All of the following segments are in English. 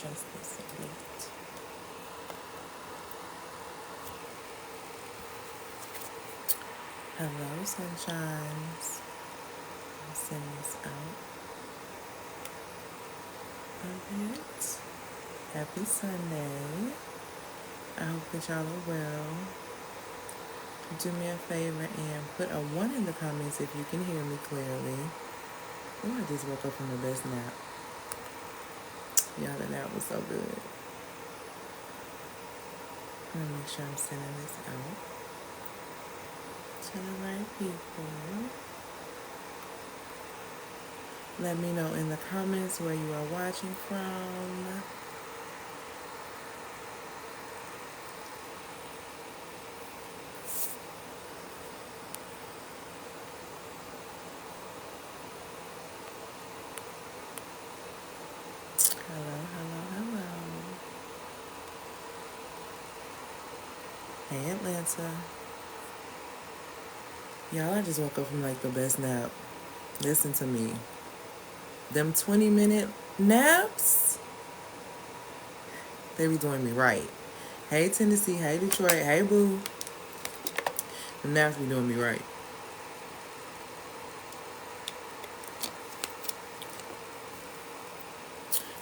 adjust this a bit. Hello, sunshines. I'll send this out a bit. Happy Sunday. I hope that y'all are well. Do me a favor and put a 1 in the comments if you can hear me clearly. Oh, I just woke up from the best nap. Y'all, the nap was so good. I'm gonna make sure I'm sending this out to the right people. Let me know in the comments where you are watching from. Hello, hello, hello. Hey, Atlanta. Y'all, I just woke up from like the best nap. Listen to me. Them 20-minute naps, they be doing me right. Hey, Tennessee. Hey, Detroit. Hey, boo. The naps be doing me right.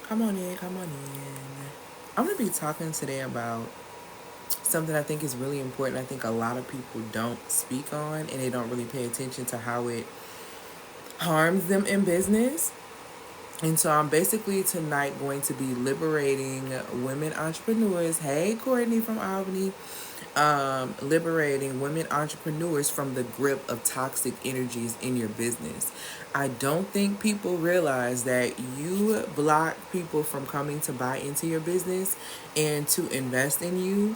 Come on in, come on in. I'm going to be talking today about something I think is really important. I think a lot of people don't speak on, and they don't really pay attention to how it harms them in business. And so I'm basically tonight going to be liberating women entrepreneurs. Hey, Courtney from Albany. Liberating women entrepreneurs from the grip of toxic energies in your business. I don't think people realize that you block people from coming to buy into your business and to invest in you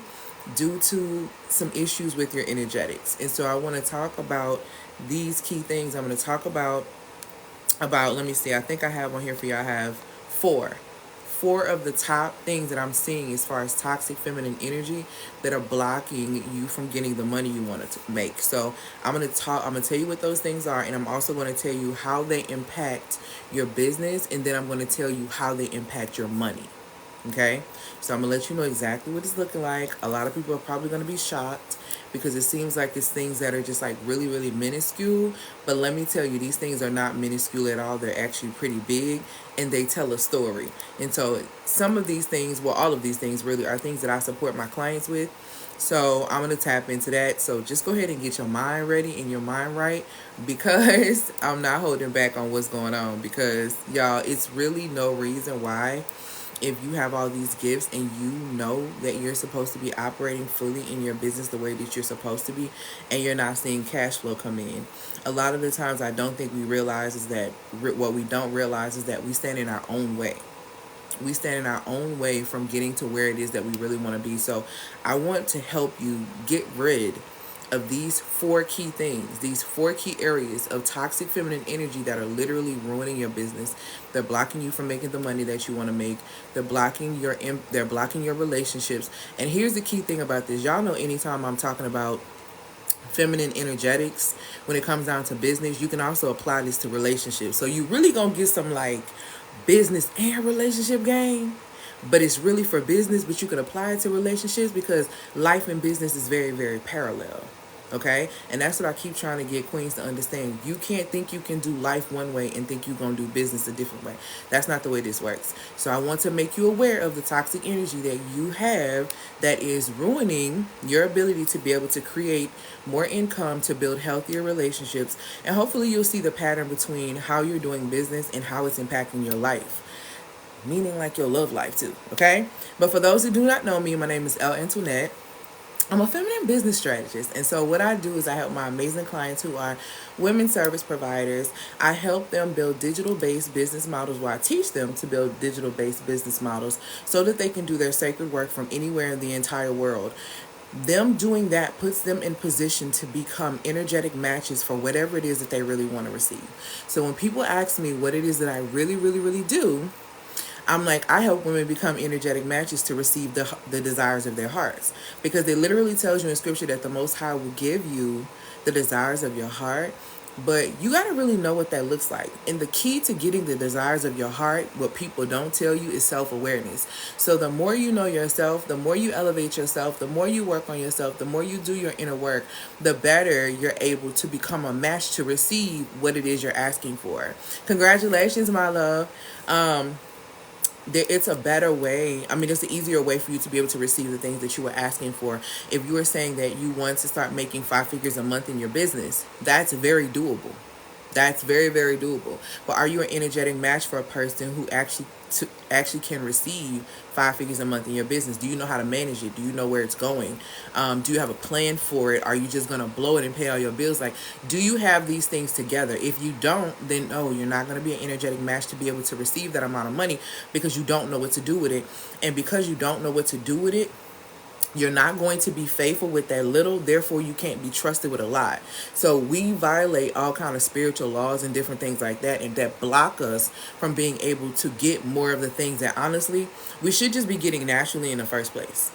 due to some issues with your energetics. And so I want to talk about these key things. I'm going to talk about let me see, I think I have on here for you. I have four of the top things that I'm seeing as far as toxic feminine energy that are blocking you from getting the money you want to make. So I'm going to tell you what those things are, and I'm also going to tell you how they impact your business, and then I'm going to tell you how they impact your money. Okay, so I'm gonna let you know exactly what it's looking like. A lot of people are probably gonna be shocked because it seems like it's things that are just like really, really minuscule. But let me tell you, these things are not minuscule at all. They're actually pretty big, and they tell a story. And so some of these things, well, all of these things really are things that I support my clients with. So I'm going to tap into that. So just go ahead and get your mind ready and your mind right, because I'm not holding back on what's going on, because y'all, it's really no reason why, if you have all these gifts and you know that you're supposed to be operating fully in your business the way that you're supposed to be, and you're not seeing cash flow come in. A lot of the times I don't think we realize is that what we don't realize is that we stand in our own way. We stand in our own way from getting to where it is that we really want to be. So I want to help you get rid of these 4 key things, these 4 key areas of toxic feminine energy that are literally ruining your business. They're blocking you from making the money that you want to make. They're blocking your relationships. And here's the key thing about this. Y'all know anytime I'm talking about feminine energetics, when it comes down to business, you can also apply this to relationships. So you really gonna get some like business and relationship game, but it's really for business, but you can apply it to relationships because life and business is very, very parallel. Okay, and that's what I keep trying to get queens to understand. You can't think you can do life one way and think you're going to do business a different way. That's not the way this works. So I want to make you aware of the toxic energy that you have that is ruining your ability to be able to create more income, to build healthier relationships, and hopefully you'll see the pattern between how you're doing business and how it's impacting your life. Meaning like your love life too, okay? But for those who do not know me, my name is Elle Antoinette. I'm a feminine business strategist, and so what I do is I help my amazing clients who are women service providers. I help them build digital-based business models, where I teach them to build digital-based business models so that they can do their sacred work from anywhere in the entire world. Them doing that puts them in position to become energetic matches for whatever it is that they really want to receive. So when people ask me what it is that I really, really, really do, I'm like, I help women become energetic matches to receive the desires of their hearts. Because it literally tells you in scripture that the Most High will give you the desires of your heart But you got to really know what that looks like. And the key to getting the desires of your heart, what people don't tell you, is self-awareness. So the more you know yourself, the more you elevate yourself, the more you work on yourself, the more you do your inner work, the better you're able to become a match to receive what it is you're asking for. Congratulations, my love. It's a better way. I mean, it's an easier way for you to be able to receive the things that you were asking for. If you were saying that you want to start making 5 figures a month in your business, that's very doable. That's very, very doable. But are you an energetic match for a person who actually can receive 5 figures a month in your business? Do you know how to manage it? Do you know where it's going? Do you have a plan for it? Are you just gonna blow it and pay all your bills? Like, do you have these things together? If you don't, then no, you're not gonna be an energetic match to be able to receive that amount of money, because you don't know what to do with it. And because you don't know what to do with it, you're not going to be faithful with that little, therefore you can't be trusted with a lot. So we violate all kind of spiritual laws and different things like that, and that block us from being able to get more of the things that honestly we should just be getting naturally in the first place.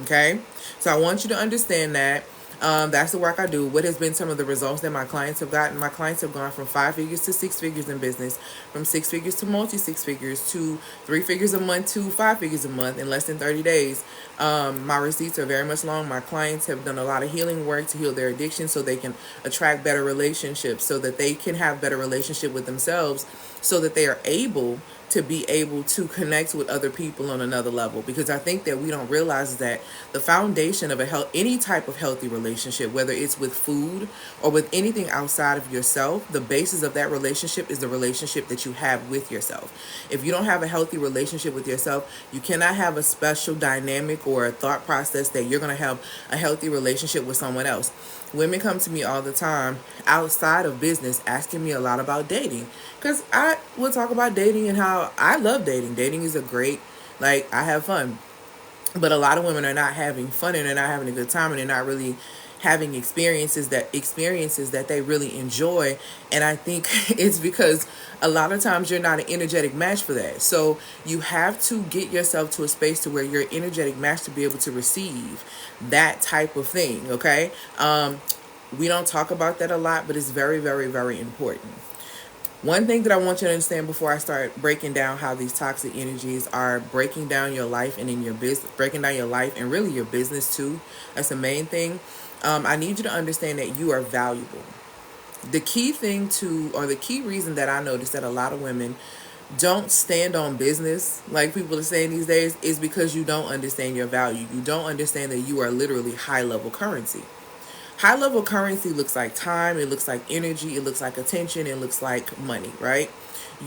Okay, so I want you to understand that. That's the work I do. What has been some of the results that my clients have gotten? My clients have gone from 5 figures to 6 figures in business, from 6 figures to multi 6 figures, to 3 figures a month to 5 figures a month in less than 30 days. My receipts are very much long. My clients have done a lot of healing work to heal their addiction so they can attract better relationships, so that they can have better relationship with themselves, so that they are able to be able to connect with other people on another level. Because I think that we don't realize that the foundation of any type of healthy relationship, whether it's with food or with anything outside of yourself, the basis of that relationship is the relationship that you have with yourself. If you don't have a healthy relationship with yourself, you cannot have a special dynamic or a thought process that you're going to have a healthy relationship with someone else. Women come to me all the time outside of business asking me a lot about dating, because I will talk about dating and how I love dating. Dating is a great, like, I have fun. But a lot of women are not having fun, and they're not having a good time, and they're not really having experiences that they really enjoy. And I think it's because a lot of times you're not an energetic match for that. So you have to get yourself to a space to where you're an energetic match to be able to receive that type of thing. Okay. We don't talk about that a lot, but it's very, very, very important. One thing that I want you to understand before I start breaking down how these toxic energies are breaking down your life and in your business, breaking down your life and really your business too. That's the main thing. I need you to understand that you are valuable. The key thing or the key reason that I noticed that a lot of women don't stand on business, like people are saying these days, is because you don't understand your value. You don't understand that you are literally high level currency. High level currency looks like time, it looks like energy, it looks like attention, it looks like money, right?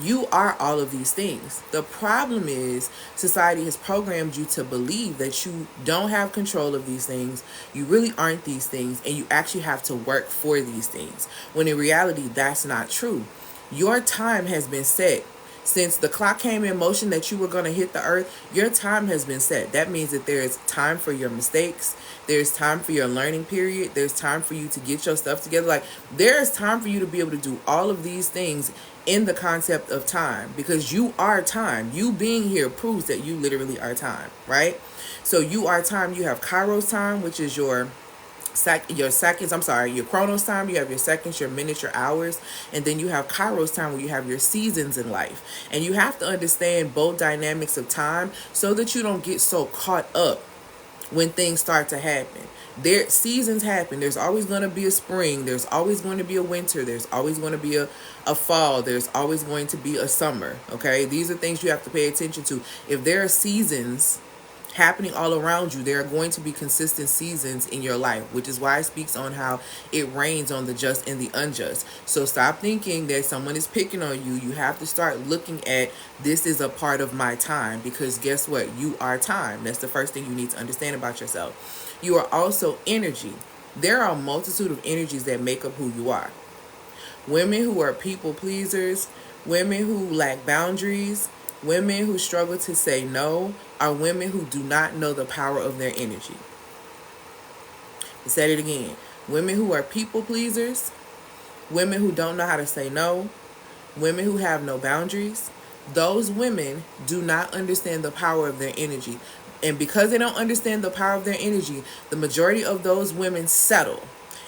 You are all of these things. The problem is society has programmed you to believe that you don't have control of these things, you really aren't these things, and you actually have to work for these things. When in reality, that's not true. Your time has been set. Since the clock came in motion that you were going to hit the earth, your time has been set. That means that there is time for your mistakes. There's time for your learning period. There's time for you to get your stuff together. Like, there is time for you to be able to do all of these things in the concept of time, because you are time. You being here proves that you literally are time, right? So you are time. You have Kairos time, which is your seconds, your chronos time. You have your seconds, your minutes, your hours, and then you have Kairos time, where you have your seasons in life. And you have to understand both dynamics of time so that you don't get so caught up when things start to happen. Seasons happen. There's always going to be a spring, there's always going to be a winter, there's always going to be a fall, there's always going to be a summer. Okay, these are things you have to pay attention to. If there are seasons happening all around you, there are going to be consistent seasons in your life, which is why it speaks on how it rains on the just and the unjust. So stop thinking that someone is picking on you. You have to start looking at, this is a part of my time, because guess what? You are time. That's the first thing you need to understand about yourself. You are also energy. There are a multitude of energies that make up who you are. Women who are people pleasers, women who lack boundaries, women who struggle to say no, are women who do not know the power of their energy. I said it again. Women who are people pleasers, women who don't know how to say no, women who have no boundaries, those women do not understand the power of their energy. And because they don't understand the power of their energy, the majority of those women settle.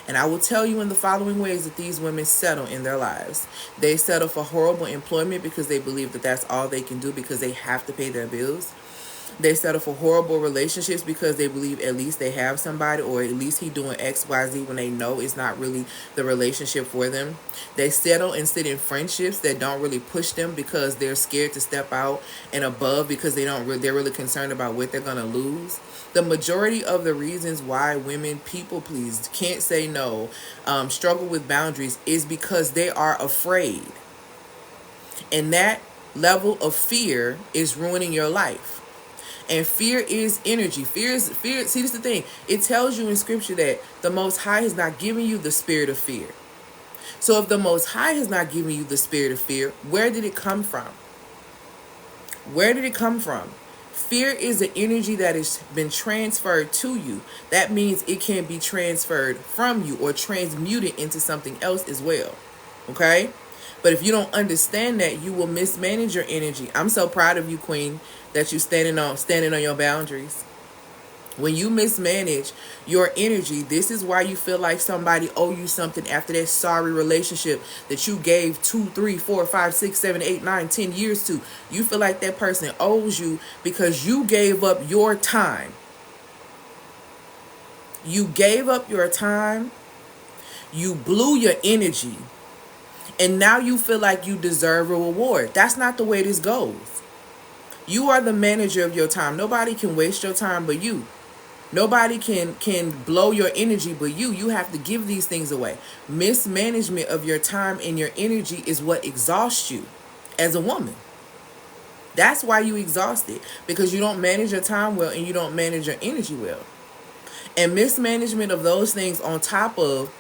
And I will tell you in the following ways that these women settle in their lives. They settle for horrible employment because they believe that that's all they can do because they have to pay their bills. They settle for horrible relationships because they believe at least they have somebody, or at least he doing XYZ when they know it's not really the relationship for them. They settle and sit in friendships that don't really push them because they're scared to step out and above because they're really concerned about what they're going to lose. The majority of the reasons why women people please, can't say no, struggle with boundaries is because they are afraid. And that level of fear is ruining your life. And fear is energy. Fear. See, this is the thing. It tells you in scripture that the Most High has not given you the spirit of fear. So if the Most High has not given you the spirit of fear, where did it come from? Where did it come from? Fear is an energy that has been transferred to you. That means it can be transferred from you or transmuted into something else as well. Okay? But if you don't understand that, you will mismanage your energy. I'm so proud of you, Queen, that you standing on your boundaries. When you mismanage your energy, this is why you feel like somebody owe you something after that sorry relationship that you gave 2, 3, 4, 5, 6, 7, 8, 9, 10 years to. You feel like that person owes you because you gave up your time. You gave up your time. You blew your energy. And now you feel like you deserve a reward. That's not the way this goes. You are the manager of your time. Nobody can waste your time but you. Nobody can blow your energy but you. You have to give these things away. Mismanagement of your time and your energy is what exhausts you as a woman. That's why you exhausted. Because you don't manage your time well and you don't manage your energy well. And mismanagement of those things on top of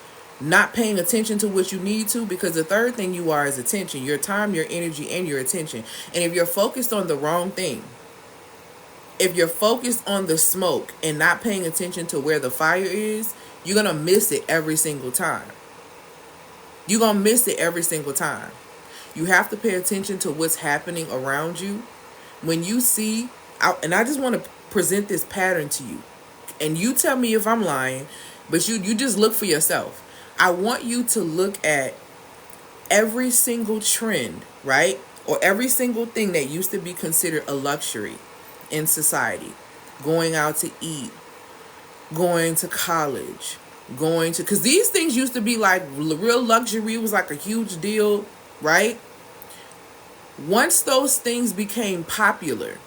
not paying attention to what you need to, because the third thing you are is attention. Your time, your energy, and your attention. And if you're focused on the wrong thing, if you're focused on the smoke and not paying attention to where the fire is, you're going to miss it every single time. You're going to miss it every single time. You have to pay attention to what's happening around you. When you see, and I just want to present this pattern to you. And you tell me if I'm lying, but you just look for yourself. I want you to look at every single trend, right? Or every single thing that used to be considered a luxury in society. Going out to eat, going to college, because these things used to be like real luxury. It was like a huge deal, right? Once those things became popular,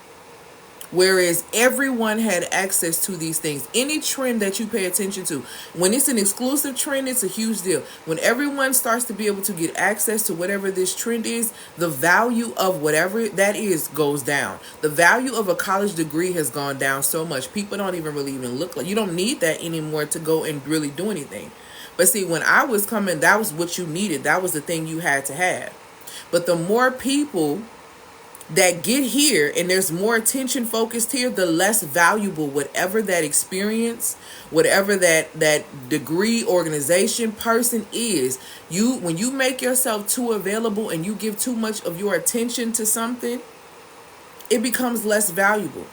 whereas everyone had access to these things. Any trend that you pay attention to, when it's an exclusive trend, it's a huge deal. When everyone starts to be able to get access to whatever this trend is, the value of whatever that is goes down. The value of a college degree has gone down so much. People don't even look like, you don't need that anymore to go and really do anything. But see, when I was coming, that was what you needed. That was the thing you had to have. But the more people that get here and there's more attention focused here, the less valuable whatever that experience, whatever that degree, organization, person is. When you make yourself too available and you give too much of your attention to something, it becomes less valuable.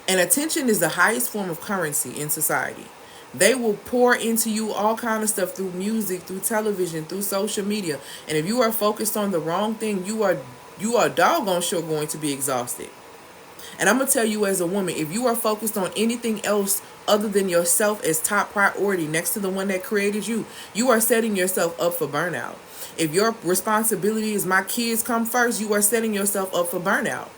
And attention is the highest form of currency in society. They will pour into you all kind of stuff through music, through television, through social media. And if you are focused on the wrong thing, you are doggone sure going to be exhausted. And I'm going to tell you as a woman, if you are focused on anything else other than yourself as top priority next to the one that created you, you are setting yourself up for burnout. If your responsibility is my kids come first, you are setting yourself up for burnout.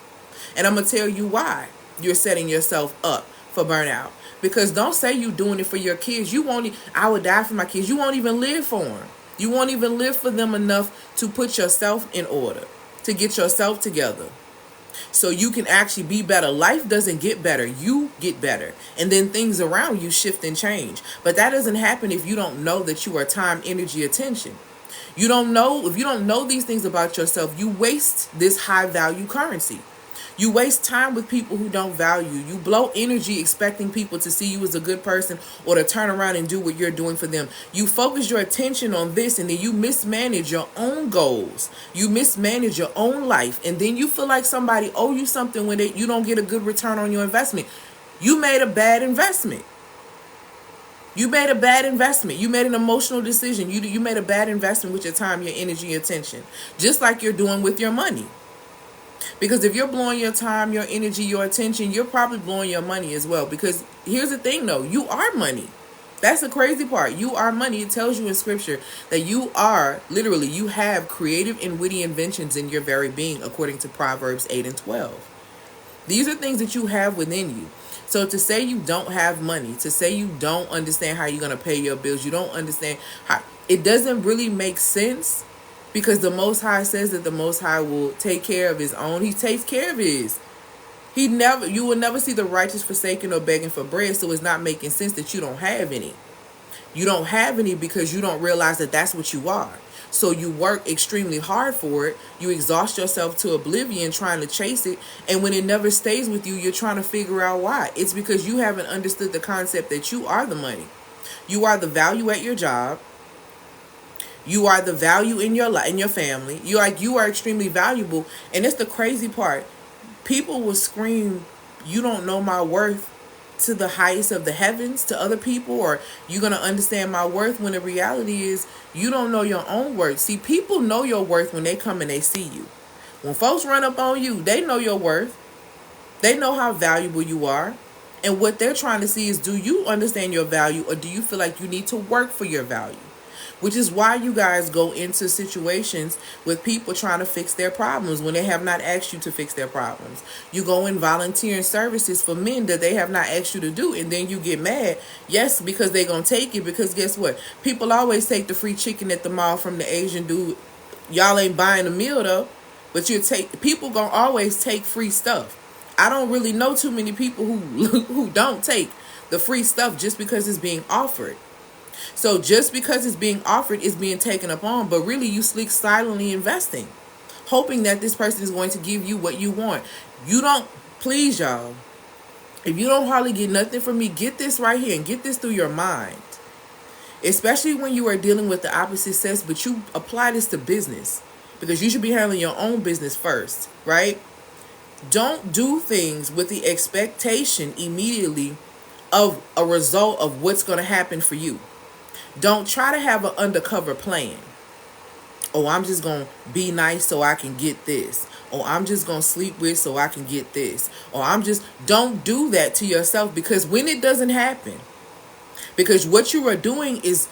And I'm going to tell you why you're setting yourself up for burnout. Because don't say you're doing it for your kids. I would die for my kids. You won't even live for them. You won't even live for them enough to put yourself in order, to get yourself together so you can actually be better. Life doesn't get better. You get better. And then things around you shift and change. But that doesn't happen if you don't know that you are time, energy, attention. If you don't know these things about yourself, you waste this high value currency. You waste time with people who don't value. You blow energy expecting people to see you as a good person or to turn around and do what you're doing for them. You focus your attention on this and then you mismanage your own goals. You mismanage your own life. And then you feel like somebody owe you something when you don't get a good return on your investment. You made a bad investment. You made a bad investment. You made an emotional decision. You made a bad investment with your time, your energy, your attention. Just like you're doing with your money. Because if you're blowing your time, your energy, your attention, you're probably blowing your money as well. Because here's the thing though, you are money. That's the crazy part. You are money. It tells you in scripture that you are, literally, you have creative and witty inventions in your very being, according to Proverbs 8 and 12. These are things that you have within you. So to say you don't have money, to say you don't understand how you're going to pay your bills, you don't understand how, it doesn't really make sense, because the Most High says that the Most High will take care of his own. He takes care of his. You will never see the righteous forsaken or begging for bread. So it's not making sense that you don't have any. You don't have any because you don't realize that that's what you are. So you work extremely hard for it. You exhaust yourself to oblivion trying to chase it. And when it never stays with you, you're trying to figure out why. It's because you haven't understood the concept that you are the money. You are the value at your job. You are the value in your life, in your family. You are extremely valuable. And it's the crazy part. People will scream, "You don't know my worth," to the highest of the heavens, to other people, or "You're going to understand my worth," when the reality is you don't know your own worth. See, people know your worth when they come and they see you. When folks run up on you, they know your worth. They know how valuable you are. And what they're trying to see is, do you understand your value, or do you feel like you need to work for your value? Which is why you guys go into situations with people trying to fix their problems when they have not asked you to fix their problems. You go in volunteering services for men that they have not asked you to do, and then you get mad. Yes, because they're going to take it, because guess what? People always take the free chicken at the mall from the Asian dude. Y'all ain't buying the meal though, but people going to always take free stuff. I don't really know too many people who don't take the free stuff just because it's being offered. So just because it's being offered, is being taken up on, but really you silently investing, hoping that this person is going to give you what you want. You don't, please y'all, if you don't hardly get nothing from me, get this right here and get this through your mind. Especially when you are dealing with the opposite sex, but you apply this to business, because you should be handling your own business first, right? Don't do things with the expectation immediately of a result of what's going to happen for you. Don't try to have an undercover plan. Oh, I'm just going to be nice so I can get this. Or I'm just going to sleep with so I can get this. Or don't do that to yourself, because when it doesn't happen, because what you are doing is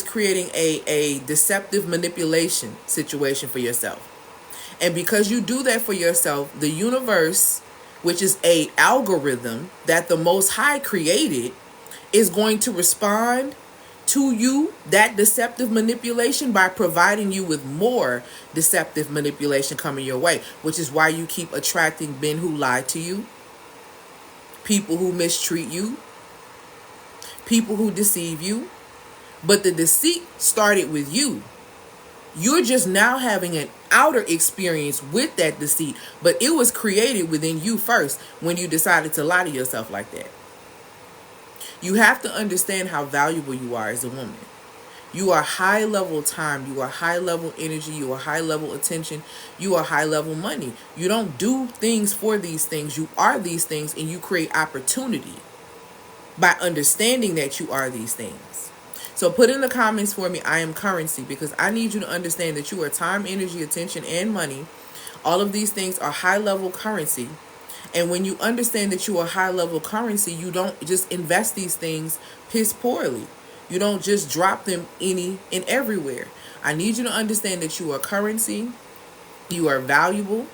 creating a deceptive manipulation situation for yourself. And because you do that for yourself, the universe, which is a algorithm that the Most High created, is going to respond to you, that deceptive manipulation, by providing you with more deceptive manipulation coming your way, which is why you keep attracting men who lie to you, people who mistreat you, people who deceive you. But the deceit started with you. You're just now having an outer experience with that deceit, but it was created within you first when you decided to lie to yourself like that. You have to understand how valuable you are as a woman. You are high level time. You are high level energy. You are high level attention. You are high level money. You don't do things for these things. You are these things, and you create opportunity by understanding that you are these things. So put in the comments for me, "I am currency," because I need you to understand that you are time, energy, attention, and money. All of these things are high level currency. And when you understand that you are high level currency, you don't just invest these things piss poorly. You don't just drop them any and everywhere. I need you to understand that you are currency. You are valuable.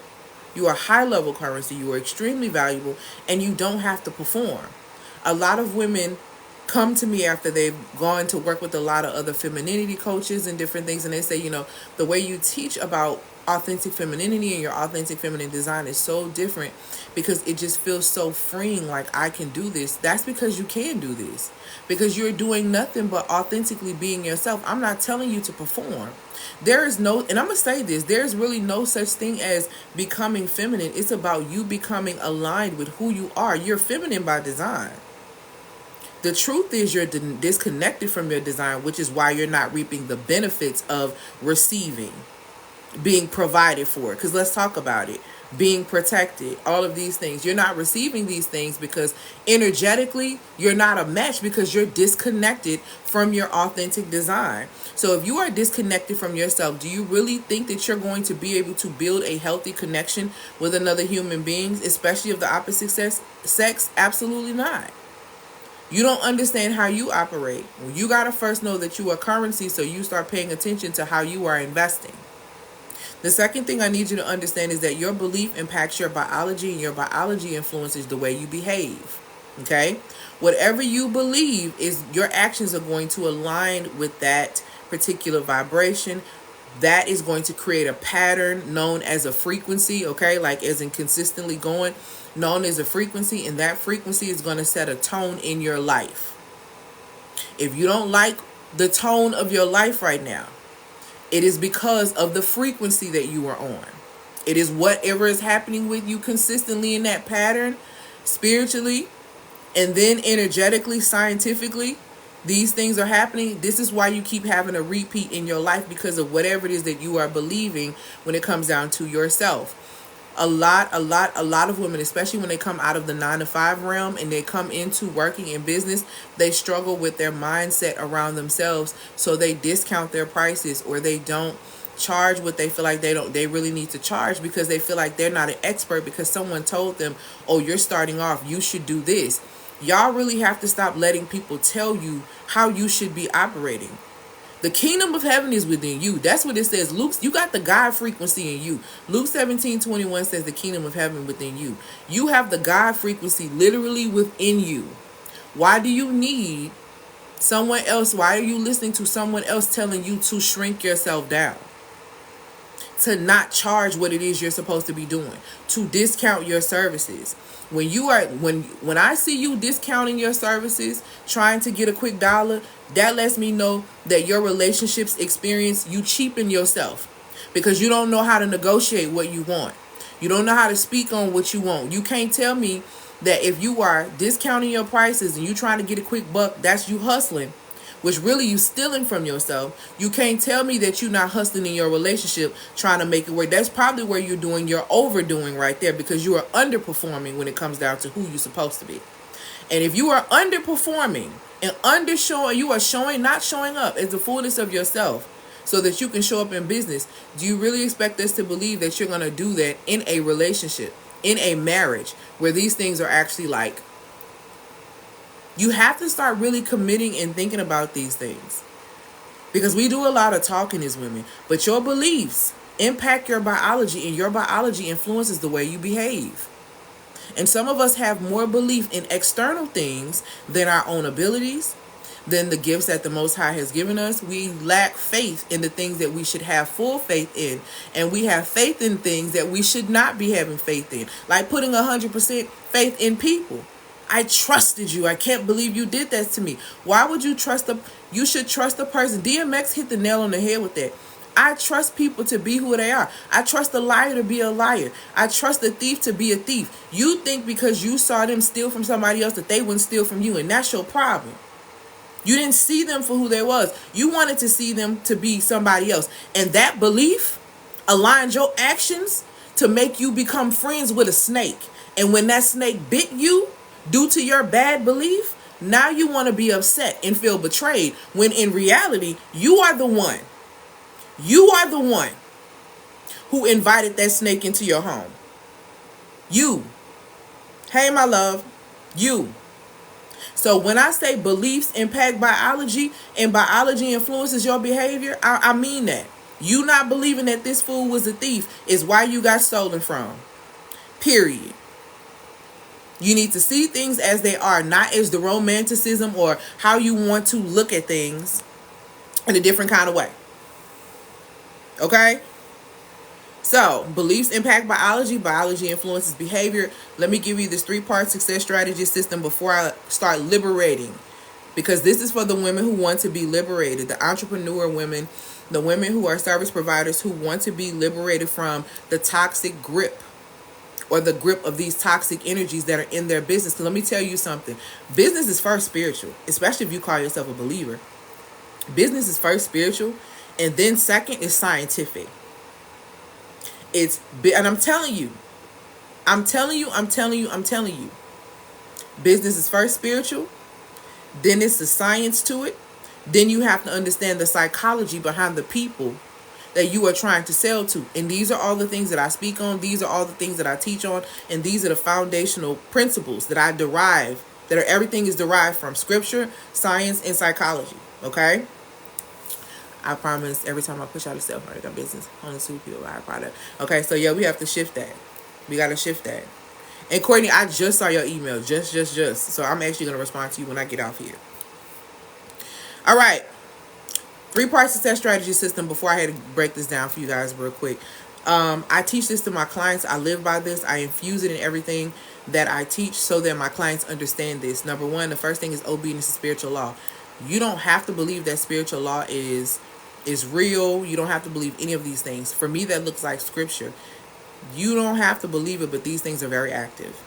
You are high level currency. You are extremely valuable, and you don't have to perform. A lot of women come to me after they've gone to work with a lot of other femininity coaches and different things, and they say, the way you teach about authentic femininity and your authentic feminine design is so different, because it just feels so freeing, like I can do this. That's because you can do this, because you're doing nothing but authentically being yourself. I'm not telling you to perform. There is no, and I'm going to say this, there's really no such thing as becoming feminine. It's about you becoming aligned with who you are. You're feminine by design. The truth is you're disconnected from your design, which is why you're not reaping the benefits of receiving, being provided for. Because let's talk about it. being protected, all of these things. You're not receiving these things because energetically you're not a match, because you're disconnected from your authentic design. So if you are disconnected from yourself, do you really think that you're going to be able to build a healthy connection with another human being, especially of the opposite sex? Absolutely not. You don't understand how you operate. Well, you got to first know that you are currency, so you start paying attention to how you are investing. The second thing I need you to understand is that your belief impacts your biology, and your biology influences the way you behave. Okay? Whatever you believe, is your actions are going to align with that particular vibration. That is going to create a pattern known as a frequency, okay? Like as in consistently going, known as a frequency, and that frequency is going to set a tone in your life. If you don't like the tone of your life right now, it is because of the frequency that you are on. It is whatever is happening with you consistently in that pattern, spiritually, and then energetically, scientifically. These things are happening. This is why you keep having a repeat in your life, because of whatever it is that you are believing when it comes down to yourself. A lot of women, especially when they come out of the 9-to-5 realm and they come into working in business, they struggle with their mindset around themselves. So they discount their prices, or they don't charge what they feel like they really need to charge, because they feel like they're not an expert, because someone told them, oh, you're starting off, you should do this. Y'all really have to stop letting people tell you how you should be operating. The kingdom of heaven is within you. That's what it says. Luke, you got the God frequency in you. Luke 17:21 says the kingdom of heaven within you. You have the God frequency literally within you. Why do you need someone else? Why are you listening to someone else telling you to shrink yourself down? To not charge what it is you're supposed to be doing, to discount your services. When I see you discounting your services, trying to get a quick dollar, that lets me know that your relationships experience, you cheapen yourself, because you don't know how to negotiate what you want. You don't know how to speak on what you want. You can't tell me that if you are discounting your prices and you trying to get a quick buck, that's you hustling, which really you stealing from yourself. You can't tell me that you're not hustling in your relationship, trying to make it work. That's probably where you're doing your overdoing right there, because you are underperforming when it comes down to who you're supposed to be. And if you are underperforming and undershowing, you are not showing up as the fullness of yourself so that you can show up in business, do you really expect us to believe that you're going to do that in a relationship, in a marriage, where these things are actually like? You have to start really committing and thinking about these things, because we do a lot of talking as women, but your beliefs impact your biology, and your biology influences the way you behave. And some of us have more belief in external things than our own abilities, than the gifts that the Most High has given us. We lack faith in the things that we should have full faith in, and we have faith in things that we should not be having faith in, like putting 100% faith in people. I trusted you. I can't believe you did that to me. Why would you trust you should trust the person. DMX hit the nail on the head with that. I trust people to be who they are. I trust a liar to be a liar. I trust a thief to be a thief. You think because you saw them steal from somebody else that they wouldn't steal from you, and that's your problem. You didn't see them for who they was. You wanted to see them to be somebody else. And that belief aligned your actions to make you become friends with a snake. And when that snake bit you, due to your bad belief, now you want to be upset and feel betrayed, when in reality, you are the one. You are the one who invited that snake into your home. You. Hey, my love. You. So when I say beliefs impact biology and biology influences your behavior, I mean that. You not believing that this fool was a thief is why you got stolen from. Period. You need to see things as they are, not as the romanticism or how you want to look at things in a different kind of way. Okay? So, beliefs impact biology. Biology influences behavior. Let me give you this 3-part success strategy system before I start liberating. Because this is for the women who want to be liberated. The entrepreneur women. The women who are service providers who want to be liberated from the toxic grip, or the grip of these toxic energies that are in their business. Because let me tell you something. Business is first spiritual, especially if you call yourself a believer. Business is first spiritual, and then second is scientific. And I'm telling you, I'm telling you, I'm telling you, I'm telling you. Business is first spiritual, then it's the science to it. Then you have to understand the psychology behind the people that you are trying to sell to. And these are all the things that I speak on. These are all the things that I teach on. And these are the foundational principles that I derive, that are, everything is derived from scripture, science, and psychology. Okay? I promise every time I push out a self-marketing business, only 2 people buy a product. Okay, so yeah, we have to shift that. We got to shift that. And Courtney, I just saw your email. Just. So I'm actually going to respond to you when I get off here. All right. 3-part success strategy system. Before I had to break this down for you guys real quick. I teach this to my clients. I live by this. I infuse it in everything that I teach so that my clients understand this. Number one, the first thing is obedience to spiritual law. You don't have to believe that spiritual law is real. You don't have to believe any of these things. For me, that looks like scripture. You don't have to believe it, but these things are very active.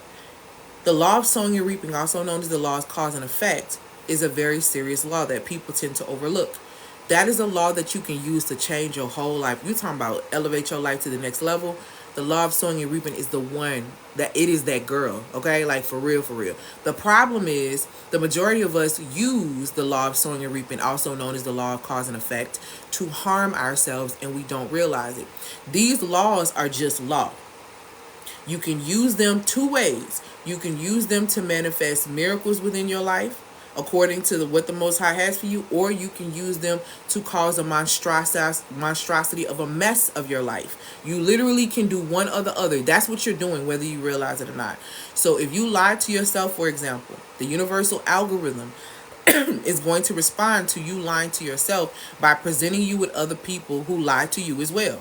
The law of sowing and reaping, also known as the law of cause and effect, is a very serious law that people tend to overlook. That is a law that you can use to change your whole life. You're talking about elevate your life to the next level. The law of sowing and reaping is the one that it is that girl. Okay, like for real, for real. The problem is the majority of us use the law of sowing and reaping, also known as the law of cause and effect, to harm ourselves, and we don't realize it. These laws are just law. You can use them 2 ways. You can use them to manifest miracles within your life, according to what the Most High has for you, or you can use them to cause a monstrosity of a mess of your life. You literally can do one or the other. That's what you're doing, whether you realize it or not. So if you lie to yourself, for example, the universal algorithm is going to respond to you lying to yourself by presenting you with other people who lie to you as well.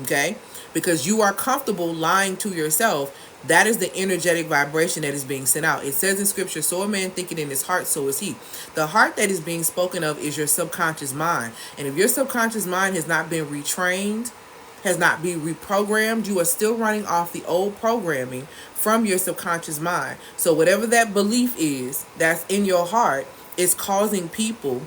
Okay? Because you are comfortable lying to yourself. That is the energetic vibration that is being sent out. It says in scripture, so a man thinking in his heart, so is he. The heart that is being spoken of is your subconscious mind. And if your subconscious mind has not been retrained, has not been reprogrammed, you are still running off the old programming from your subconscious mind. So whatever that belief is that's in your heart is causing people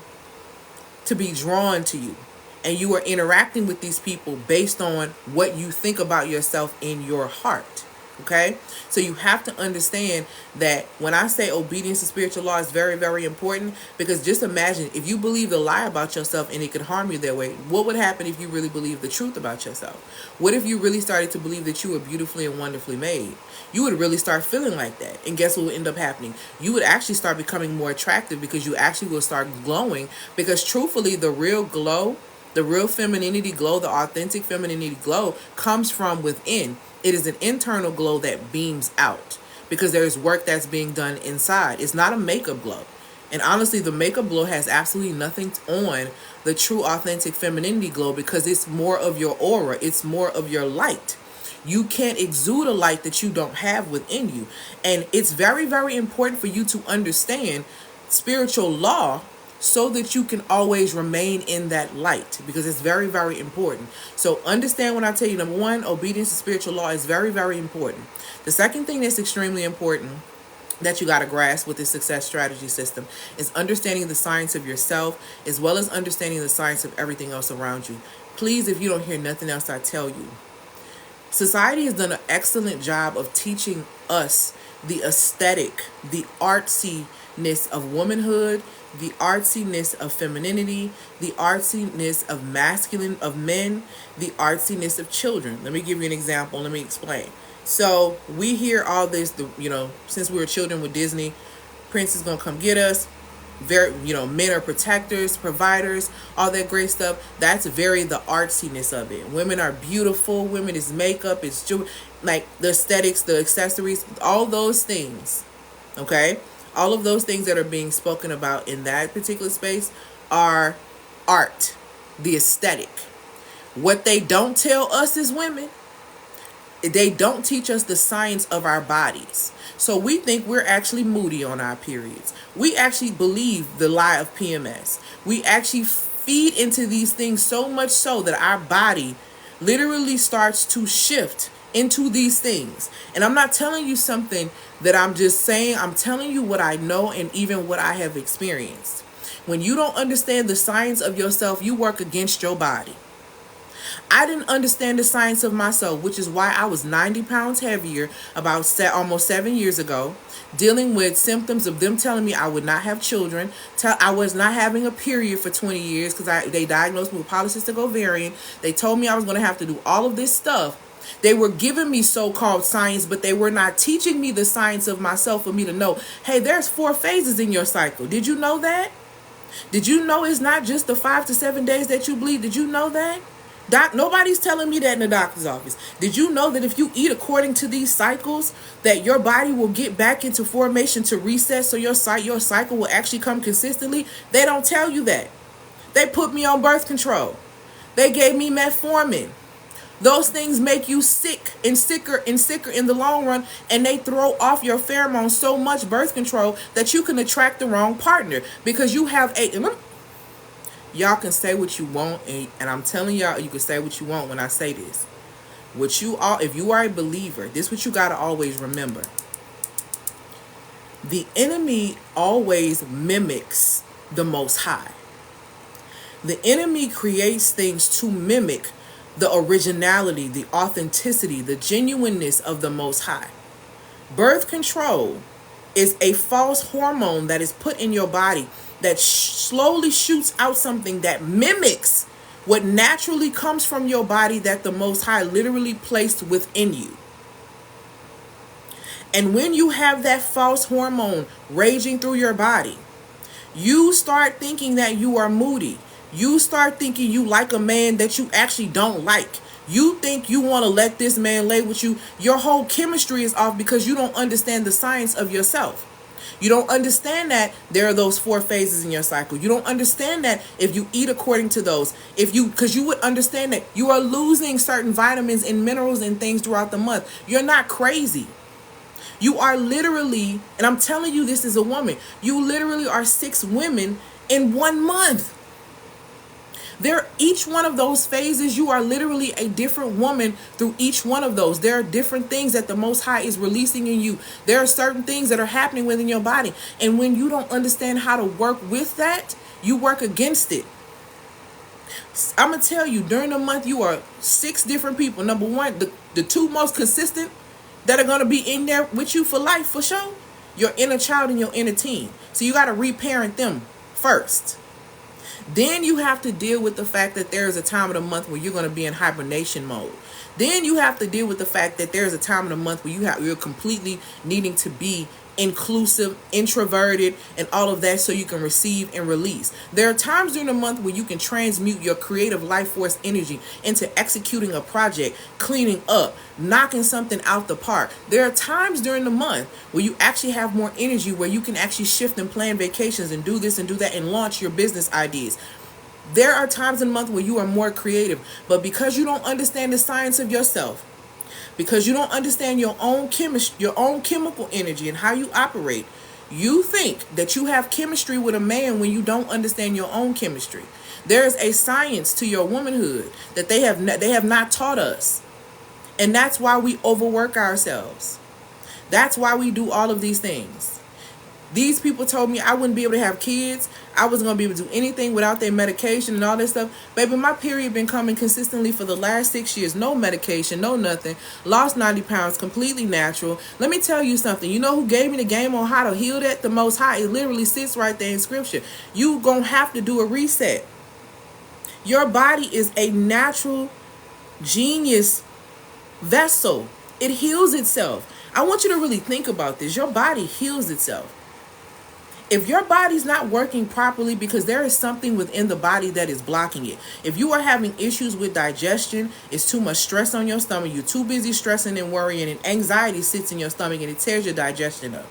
to be drawn to you. And you are interacting with these people based on what you think about yourself in your heart. Okay? So you have to understand that when I say obedience to spiritual law is very, very important, because just imagine if you believe the lie about yourself and it could harm you that way, what would happen if you really believed the truth about yourself? What if you really started to believe that you were beautifully and wonderfully made? You would really start feeling like that. And guess what would end up happening? You would actually start becoming more attractive, because you actually will start glowing, because truthfully, the real glow, the real femininity glow, the authentic femininity glow comes from within. It is an internal glow that beams out because there is work that's being done inside. It's not a makeup glow. And honestly, the makeup glow has absolutely nothing on the true authentic femininity glow, because it's more of your aura. It's more of your light. You can't exude a light that you don't have within you. And it's very, very important for you to understand spiritual law so that you can always remain in that light, because it's very, very important. So understand when I tell you, number one, obedience to spiritual law is very, very important. The second thing that's extremely important that you got to grasp with this success strategy system is understanding the science of yourself, as well as understanding the science of everything else around you. Please, if you don't hear nothing else I tell you, society has done an excellent job of teaching us the aesthetic, the artsiness of womanhood, the artsiness of femininity, the artsiness of masculine, of men, the artsiness of children. Let me give you an example. Let me explain. So we hear all this, since we were children with Disney, Prince is going to come get us. Men are protectors, providers, all that great stuff. That's very the artsiness of it. Women are beautiful. Women is makeup, it's jewelry, like the aesthetics, the accessories, all those things. Okay? All of those things that are being spoken about in that particular space are art, the aesthetic. What they don't tell us as women, they don't teach us the science of our bodies. So we think we're actually moody on our periods. We actually believe the lie of PMS. We actually feed into these things so much so that our body literally starts to shift into these things. And I'm not telling you something that I'm just saying. I'm telling you what I know and even what I have experienced. When you don't understand the science of yourself, you work against your body. I didn't understand the science of myself, which is why I was 90 pounds heavier about almost 7 years ago, dealing with symptoms of them telling me I would not have children. I was not having a period for 20 years because they diagnosed me with polycystic ovarian. They told me I was going to have to do all of this stuff. They were giving me so-called science, but they were not teaching me the science of myself for me to know, hey, there's 4 phases in your cycle. Did you know that? Did you know it's not just the 5 to 7 days that you bleed? Did you know that? Nobody's telling me that in the doctor's office. Did you know that if you eat according to these cycles, that your body will get back into formation to reset so your cycle will actually come consistently? They don't tell you that. They put me on birth control. They gave me metformin. Those things make you sick and sicker in the long run, and they throw off your pheromones so much, birth control, that you can attract the wrong partner because you have y'all can say what you want, and I'm telling y'all, you can say what you want when I say this. If you are a believer, this is what you got to always remember. The enemy always mimics the Most High. The enemy creates things to mimic the originality, the authenticity, the genuineness of the Most High. Birth control is a false hormone that is put in your body that slowly shoots out something that mimics what naturally comes from your body that the Most High literally placed within you. And when you have that false hormone raging through your body, you start thinking that you are moody. You start thinking you like a man that you actually don't like. You think you want to let this man lay with you. Your whole chemistry is off because you don't understand the science of yourself. You don't understand that there are those 4 phases in your cycle. You don't understand that if you eat according to those, because you would understand that you are losing certain vitamins and minerals and things throughout the month. You're not crazy. You are literally, and I'm telling you this as a woman, you literally are 6 women in 1 month. Each one of those phases, you are literally a different woman through each one of those. There are different things that the Most High is releasing in you. There are certain things that are happening within your body. And when you don't understand how to work with that, you work against it. I'm going to tell you, during the month, you are 6 different people. Number one, the 2 most consistent that are going to be in there with you for life, for sure, your inner child and your inner teen. So you got to reparent them first. Then you have to deal with the fact that there is a time of the month where you're going to be in hibernation mode. Then you have to deal with the fact that there's a time of the month where you're completely needing to be inclusive, introverted, and all of that so you can receive and release. There are times during the month where you can transmute your creative life force energy into executing a project, cleaning up, knocking something out the park. There are times during the month where you actually have more energy, where you can actually shift and plan vacations and do this and do that and launch your business ideas. There are times in the month where you are more creative, but because you don't understand the science of yourself, because you don't understand your own chemical energy and how you operate, you think that you have chemistry with a man when you don't understand your own chemistry. There is a science to your womanhood that they have not taught us. And that's why we overwork ourselves. That's why we do all of these things. These people told me I wouldn't be able to have kids. I wasn't going to be able to do anything without their medication and all that stuff. Baby, my period been coming consistently for the last 6 years. No medication, no nothing. Lost 90 pounds, completely natural. Let me tell you something. You know who gave me the game on how to heal that? The Most High. It literally sits right there in Scripture. You going to have to do a reset. Your body is a natural genius vessel. It heals itself. I want you to really think about this. Your body heals itself. If your body's not working properly because there is something within the body that is blocking it. If you are having issues with digestion, it's too much stress on your stomach, you're too busy stressing and worrying, and anxiety sits in your stomach and it tears your digestion up.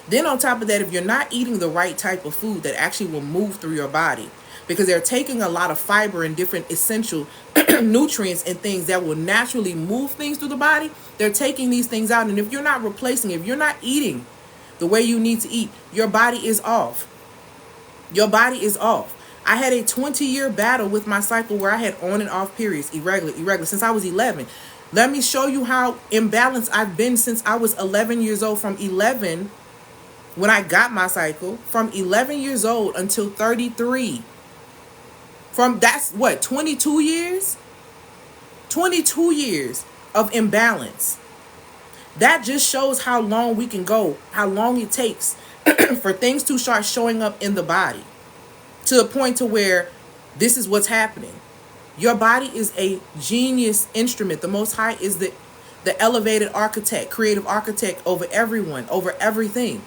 Then on top of that, if you're not eating the right type of food that actually will move through your body, because they're taking a lot of fiber and different essential nutrients and things that will naturally move things through the body, they're taking these things out. And if you're not replacing, if you're not eating the way you need to eat, your body is off. Your body is off. I had a 20-year battle with my cycle where I had on and off periods, irregular, since I was 11. Let me show you how imbalanced I've been since I was 11 years old. From 11, when I got my cycle, from 11 years old until 33. That's what, 22 years? 22 years of imbalance. That just shows how long we can go, how long it takes for things to start showing up in the body to the point to where this is what's happening. Your body is a genius instrument. The Most High is the elevated architect, creative architect over everyone, over everything.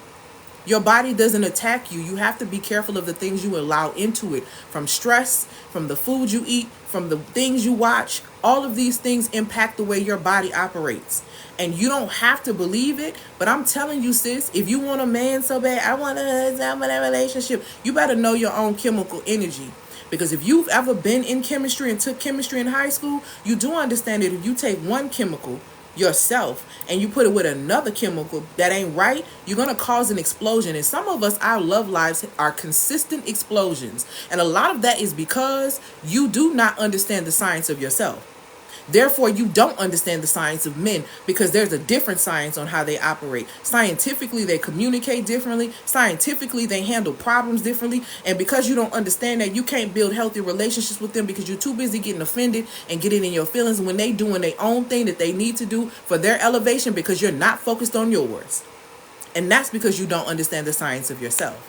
Your body doesn't attack you. You have to be careful of the things you allow into it. From stress, from the food you eat, from the things you watch. All of these things impact the way your body operates. And you don't have to believe it, but I'm telling you, sis, if you want a man so bad, I want a husband, I want a relationship, you better know your own chemical energy. Because if you've ever been in chemistry and took chemistry in high school, you do understand that if you take one chemical, yourself, and you put it with another chemical that ain't right, you're going to cause an explosion. And some of us, our love lives are consistent explosions. And a lot of that is because you do not understand the science of yourself. Therefore, you don't understand the science of men, because there's a different science on how they operate. Scientifically, they communicate differently. Scientifically, they handle problems differently. And because you don't understand that, you can't build healthy relationships with them because you're too busy getting offended and getting in your feelings when they doing their own thing that they need to do for their elevation, because you're not focused on yours. And that's because you don't understand the science of yourself.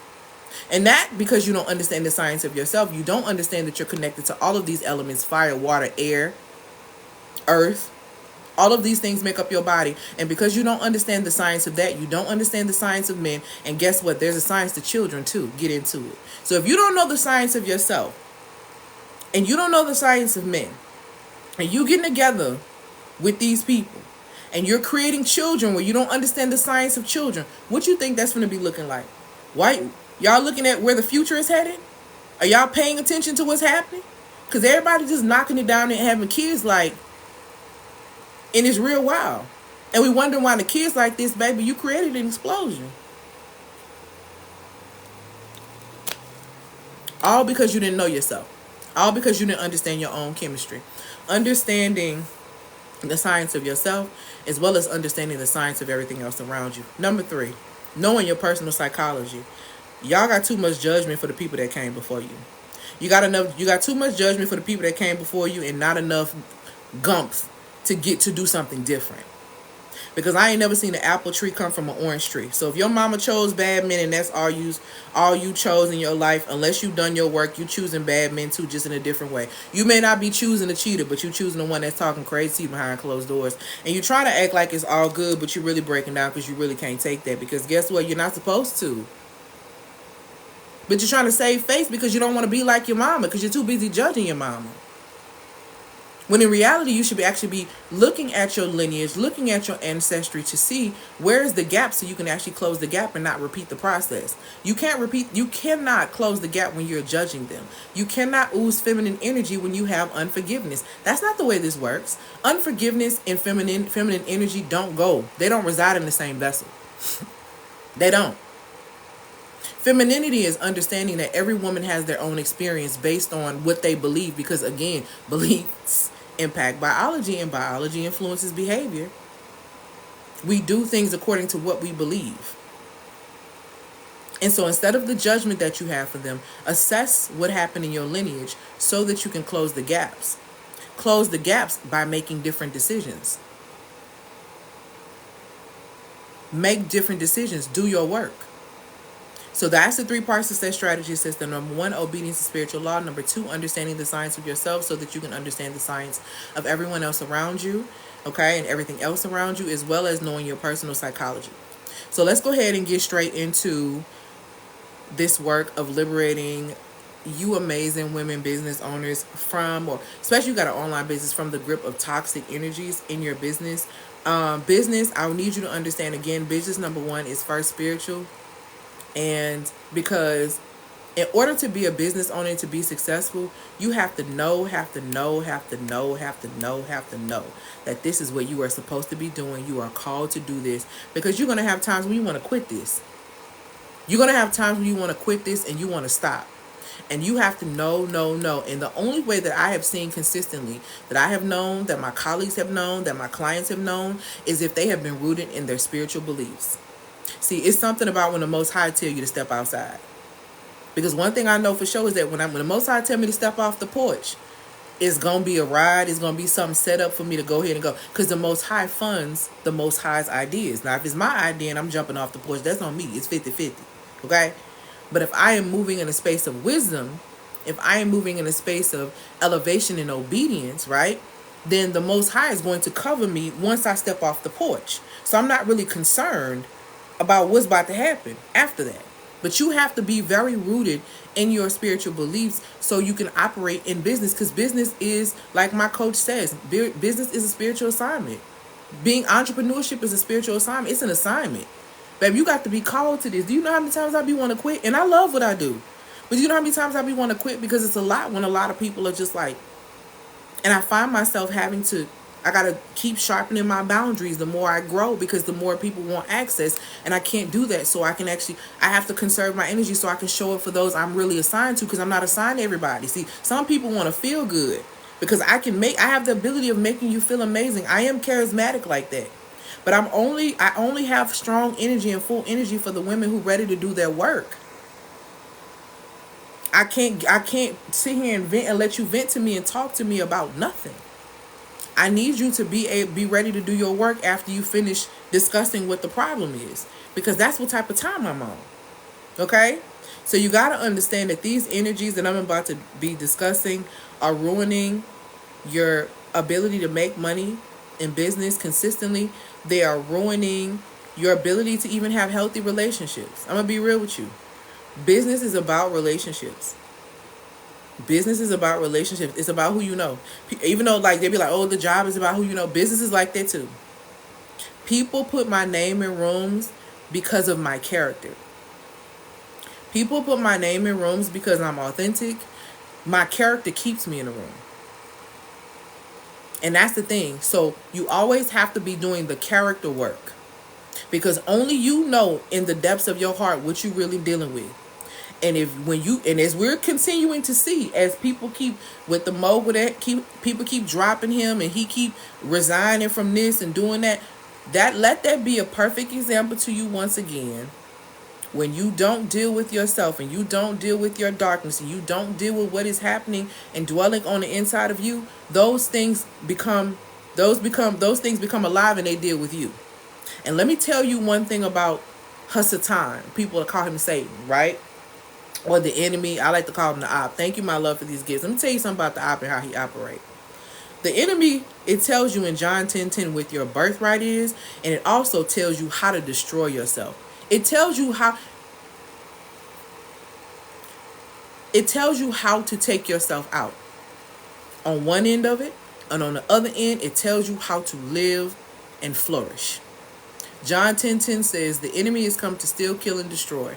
And that, because you don't understand the science of yourself, you don't understand that you're connected to all of these elements: fire, water, air, earth. All of these things make up your body. And because you don't understand the science of that, you don't understand the science of men. And guess what? There's a science to children too. Get into it. So if you don't know the science of yourself, and you don't know the science of men, and you getting together with these people, and you're creating children where you don't understand the science of children, what you think that's going to be looking like? Why? Y'all looking at where the future is headed? Are y'all paying attention to what's happening? Because everybody just knocking it down and having kids like, and it's real wild. And we wonder why the kids like this, baby, you created an explosion. All because you didn't know yourself. All because you didn't understand your own chemistry. Understanding the science of yourself, as well as understanding the science of everything else around you. Number 3, knowing your personal psychology. Y'all got too much judgment for the people that came before you. You got too much judgment for the people that came before you, and not enough gumps to get to do something different. Because I ain't never seen an apple tree come from an orange tree. So if your mama chose bad men and that's all you chose in your life, unless you've done your work, you choosing bad men too, just in a different way. You may not be choosing a cheater, but you choosing the one that's talking crazy behind closed doors. And you try to act like it's all good, but you're really breaking down because you really can't take that. Because guess what? You're not supposed to. But you're trying to save face because you don't want to be like your mama, because you're too busy judging your mama. When in reality, you should actually be looking at your lineage, looking at your ancestry to see where is the gap, so you can actually close the gap and not repeat the process. You cannot close the gap when you're judging them. You cannot ooze feminine energy when you have unforgiveness. That's not the way this works. Unforgiveness and feminine energy don't go. They don't reside in the same vessel. They don't. Femininity is understanding that every woman has their own experience based on what they believe, because again, beliefs impact biology, and biology influences behavior. We do things according to what we believe. And so instead of the judgment that you have for them, assess what happened in your lineage so that you can close the gaps. Close the gaps by making different decisions. Make different decisions. Do your work. So that's the 3-part success strategy system. Number 1, obedience to spiritual law. Number 2, understanding the science of yourself so that you can understand the science of everyone else around you, okay, and everything else around you, as well as knowing your personal psychology. So let's go ahead and get straight into this work of liberating you amazing women business owners from, or especially you got an online business, from the grip of toxic energies in your business. Business, I need you to understand again, business number 1 is first spiritual. And because in order to be a business owner and to be successful, you have to know that this is what you are supposed to be doing. You are called to do this, because you're going to have times when you want to quit this. You're going to have times when you want to quit this and you want to stop. And you have to know. And the only way that I have seen consistently, that I have known, that my colleagues have known, that my clients have known, is if they have been rooted in their spiritual beliefs. See, it's something about when the Most High tell you to step outside. Because one thing I know for sure is that when the Most High tell me to step off the porch, It's going to be a ride. It's going to be something set up for me to go ahead and go. Because the Most High funds the Most High's ideas. Now, if it's my idea and I'm jumping off the porch, that's on me. It's 50-50. Okay? But if I am moving in a space of wisdom, if I am moving in a space of elevation and obedience, right? Then the Most High is going to cover me once I step off the porch. So I'm not really concerned about what's about to happen after that. But you have to be very rooted in your spiritual beliefs so you can operate in business. Because business is, like my coach says, business is a spiritual assignment. Being entrepreneurship is a spiritual assignment. It's an assignment. Babe, you got to be called to this. Do you know how many times I be want to quit? And I love what I do. But do you know how many times I be want to quit? Because it's a lot when a lot of people are just like, and I find myself having to, I got to keep sharpening my boundaries the more I grow, because the more people want access, and I can't do that. So I have to conserve my energy so I can show up for those I'm really assigned to, because I'm not assigned to everybody. See, some people want to feel good because I have the ability of making you feel amazing. I am charismatic like that. But I only have strong energy and full energy for the women who are ready to do their work. I can't sit here and vent and let you vent to me and talk to me about nothing. I need you to be ready to do your work after you finish discussing what the problem is, because that's what type of time I'm on. Okay? So you got to understand that these energies that I'm about to be discussing are ruining your ability to make money in business consistently. They are ruining your ability to even have healthy relationships. I'm going to be real with you. Business is about relationships. Business is about relationships. It's about who you know. Even though like they be like, oh, the job is about who you know. Business is like that too. People put my name in rooms because of my character. People put my name in rooms because I'm authentic. My character keeps me in a room. And that's the thing. So you always have to be doing the character work, because only you know in the depths of your heart what you're really dealing with. And as we're continuing to see, as people keep with the mogul people keep dropping him and he keep resigning from this and doing that, let that be a perfect example to you once again. When you don't deal with yourself and you don't deal with your darkness and you don't deal with what is happening and dwelling on the inside of you, those things become alive and they deal with you. And let me tell you one thing about Hasatan. People call him Satan, right? Or the enemy. I like to call him the op. Thank you, my love, for these gifts. Let me tell you something about the op and how he operates. The enemy, it tells you in John 10:10 what your birthright is, and it also tells you how to destroy yourself. It tells you how to take yourself out. On one end of it, and on the other end, it tells you how to live and flourish. John 10:10 says the enemy has come to steal, kill, and destroy.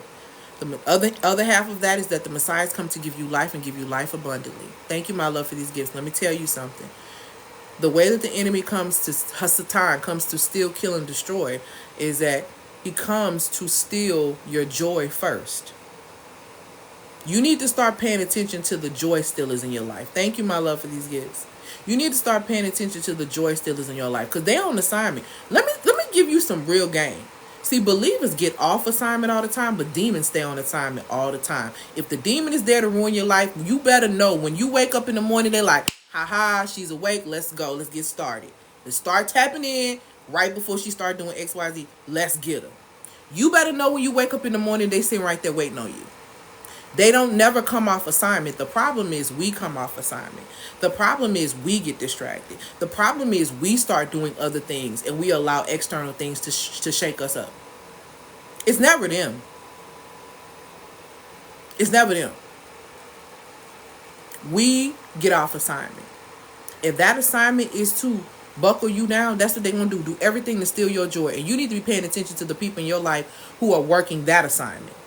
The other half of that is that the Messiah has come to give you life and give you life abundantly. Thank you, my love, for these gifts. Let me tell you something. The way that the enemy comes to Hasatan, comes to steal, kill, and destroy, is that he comes to steal your joy first. You need to start paying attention to the joy stealers in your life. Thank you, my love, for these gifts. You need to start paying attention to the joy stealers in your life, because they're on assignment. Let me give you some real game. See, believers get off assignment all the time, but demons stay on assignment all the time. If the demon is there to ruin your life, you better know when you wake up in the morning, they're like, haha, she's awake. Let's go. Let's get started. Let's start tapping in right before she start doing XYZ. Let's get her. You better know when you wake up in the morning, they sitting right there waiting on you. They don't never come off assignment. The problem is we come off assignment. The problem is we get distracted. The problem is we start doing other things and we allow external things to shake us up. It's never them. It's never them. We get off assignment. If that assignment is to buckle you down, that's what they're going to do. Do everything to steal your joy. And you need to be paying attention to the people in your life who are working that assignment.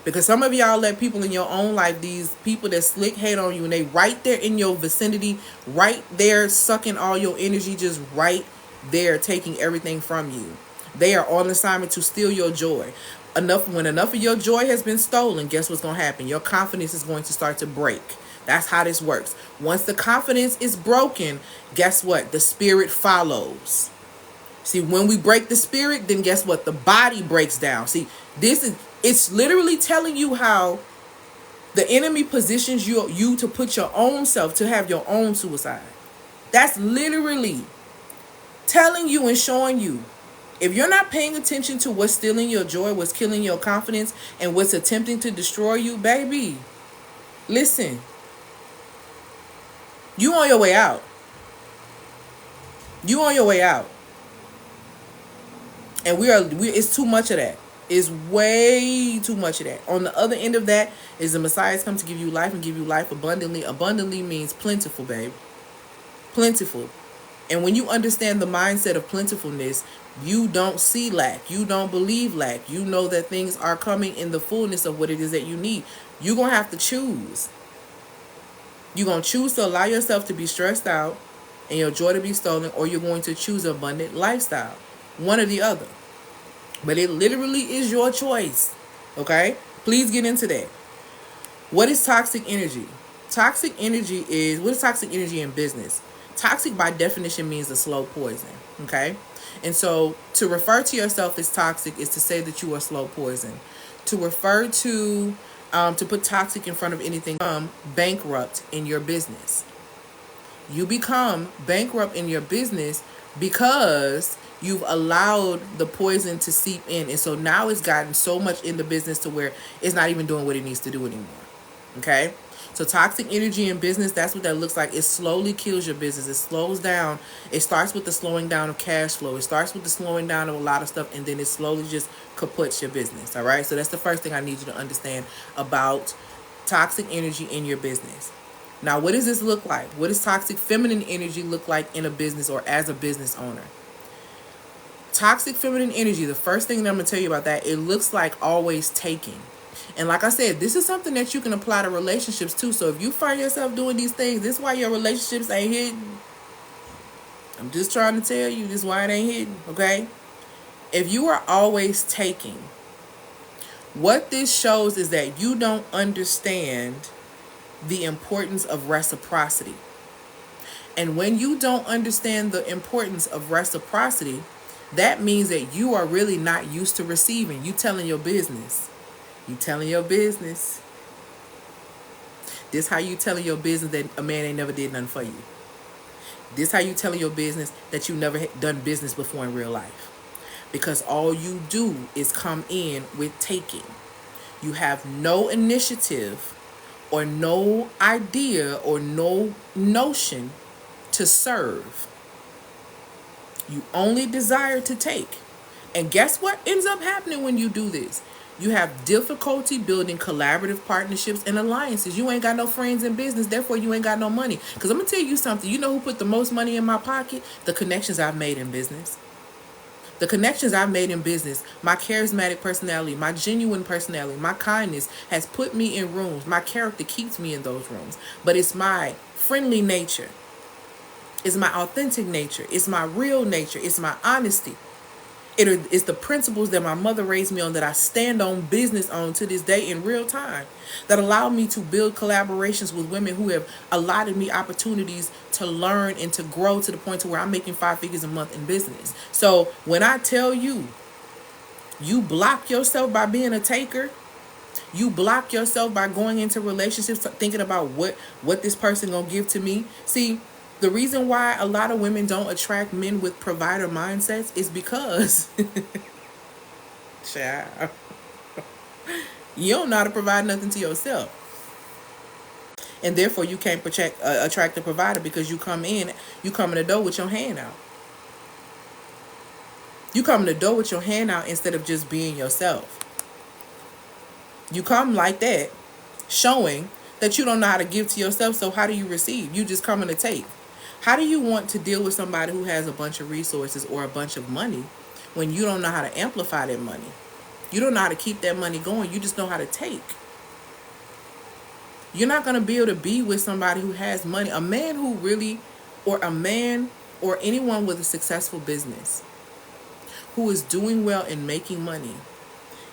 Because some of y'all let people in your own life, these people that slick hate on you, and they right there in your vicinity, right there sucking all your energy, just right there taking everything from you. They are on assignment to steal your joy. When enough of your joy has been stolen, guess what's going to happen? Your confidence is going to start to break. That's how this works. Once the confidence is broken, guess what? The spirit follows. See, when we break the spirit, then guess what? The body breaks down. See, it's literally telling you how The enemy positions you to put your own self, to have your own suicide. That's literally telling you and showing you, if you're not paying attention to what's stealing your joy, what's killing your confidence, and what's attempting to destroy you, baby, listen, you on your way out. You on your way out. And it's too much of that. It's way too much of that. On the other end of that is the Messiah's come to give you life and give you life abundantly. Abundantly means plentiful, babe. Plentiful. And when you understand the mindset of plentifulness, you don't see lack. You don't believe lack. You know that things are coming in the fullness of what it is that you need. You're going to have to choose. You're going to choose to allow yourself to be stressed out and your joy to be stolen, or you're going to choose an abundant lifestyle. One or the other. But it literally is your choice. Okay? Please get into that. What is toxic energy? What is toxic energy in business? Toxic by definition means a slow poison. Okay? And so to refer to yourself as toxic is to say that you are slow poison. To refer to put toxic in front of anything, bankrupt in your business. You become bankrupt in your business because you've allowed the poison to seep in. And so now it's gotten so much in the business to where it's not even doing what it needs to do anymore. Okay? So toxic energy in business, that's what that looks like. It slowly kills your business. It slows down. It starts with the slowing down of cash flow. It starts with the slowing down of a lot of stuff, and then it slowly just kaputs your business. All right? So that's the first thing I need you to understand about toxic energy in your business. Now, what does this look like? What does toxic feminine energy look like in a business or as a business owner? Toxic feminine energy, the first thing that I'm going to tell you about that, it looks like always taking. And like I said, this is something that you can apply to relationships too. So if you find yourself doing these things, this is why your relationships ain't hidden. I'm just trying to tell you, this is why it ain't hidden, okay? If you are always taking, what this shows is that you don't understand the importance of reciprocity. And when you don't understand the importance of reciprocity, that means that you are really not used to receiving. You telling your business. You telling your business. This how you telling your business that a man ain't never did nothing for you. This how you telling your business that you never done business before in real life. Because all you do is come in with taking. You have no initiative or no idea or no notion to serve. You only desire to take. And guess what ends up happening when you do this? You have difficulty building collaborative partnerships and alliances. You ain't got no friends in business, therefore you ain't got no money. Because I'm going to tell you something. You know who put the most money in my pocket? The connections I've made in business. The connections I've made in business, my charismatic personality, my genuine personality, my kindness has put me in rooms. My character keeps me in those rooms. But it's my friendly nature. It's my authentic nature. It's my real nature. It's my honesty. It's the principles that my mother raised me on that I stand on business on to this day in real time that allow me to build collaborations with women who have allotted me opportunities to learn and to grow to the point to where I'm making 5 figures a month in business. So when I tell you, you block yourself by being a taker, you block yourself by going into relationships thinking about what this person gonna give to me. See, the reason why a lot of women don't attract men with provider mindsets is because child, you don't know how to provide nothing to yourself. And therefore you can't attract a provider because you come in the door with your hand out. You come in the door with your hand out instead of just being yourself. You come like that, showing that you don't know how to give to yourself, so how do you receive? You just coming to take. How do you want to deal with somebody who has a bunch of resources or a bunch of money when you don't know how to amplify that money? You don't know how to keep that money going. You just know how to take. You're not going to be able to be with somebody who has money. A man or anyone with a successful business who is doing well and making money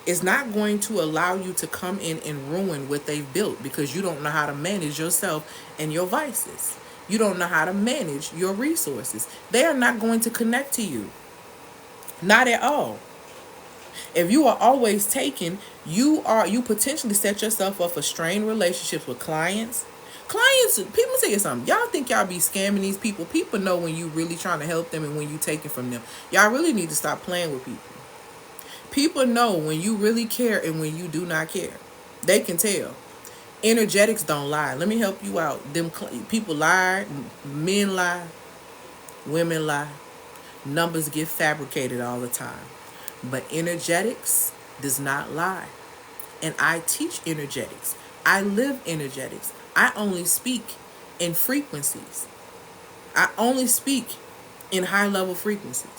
is not going to allow you to come in and ruin what they've built because you don't know how to manage yourself and your vices. You don't know how to manage your resources. They are not going to connect to you. Not at all. If you are always taking, you potentially set yourself up for strained relationships with clients. People tell you something. Y'all think y'all be scamming these people. People know when you really trying to help them and when you taking from them. Y'all really need to stop playing with people. People know when you really care and when you do not care. They can tell. Energetics don't lie. Let me help you out. People lie, men lie, women lie. Numbers get fabricated all the time. But energetics does not lie. And I teach energetics. I live energetics. I only speak in frequencies. I only speak in high level frequencies.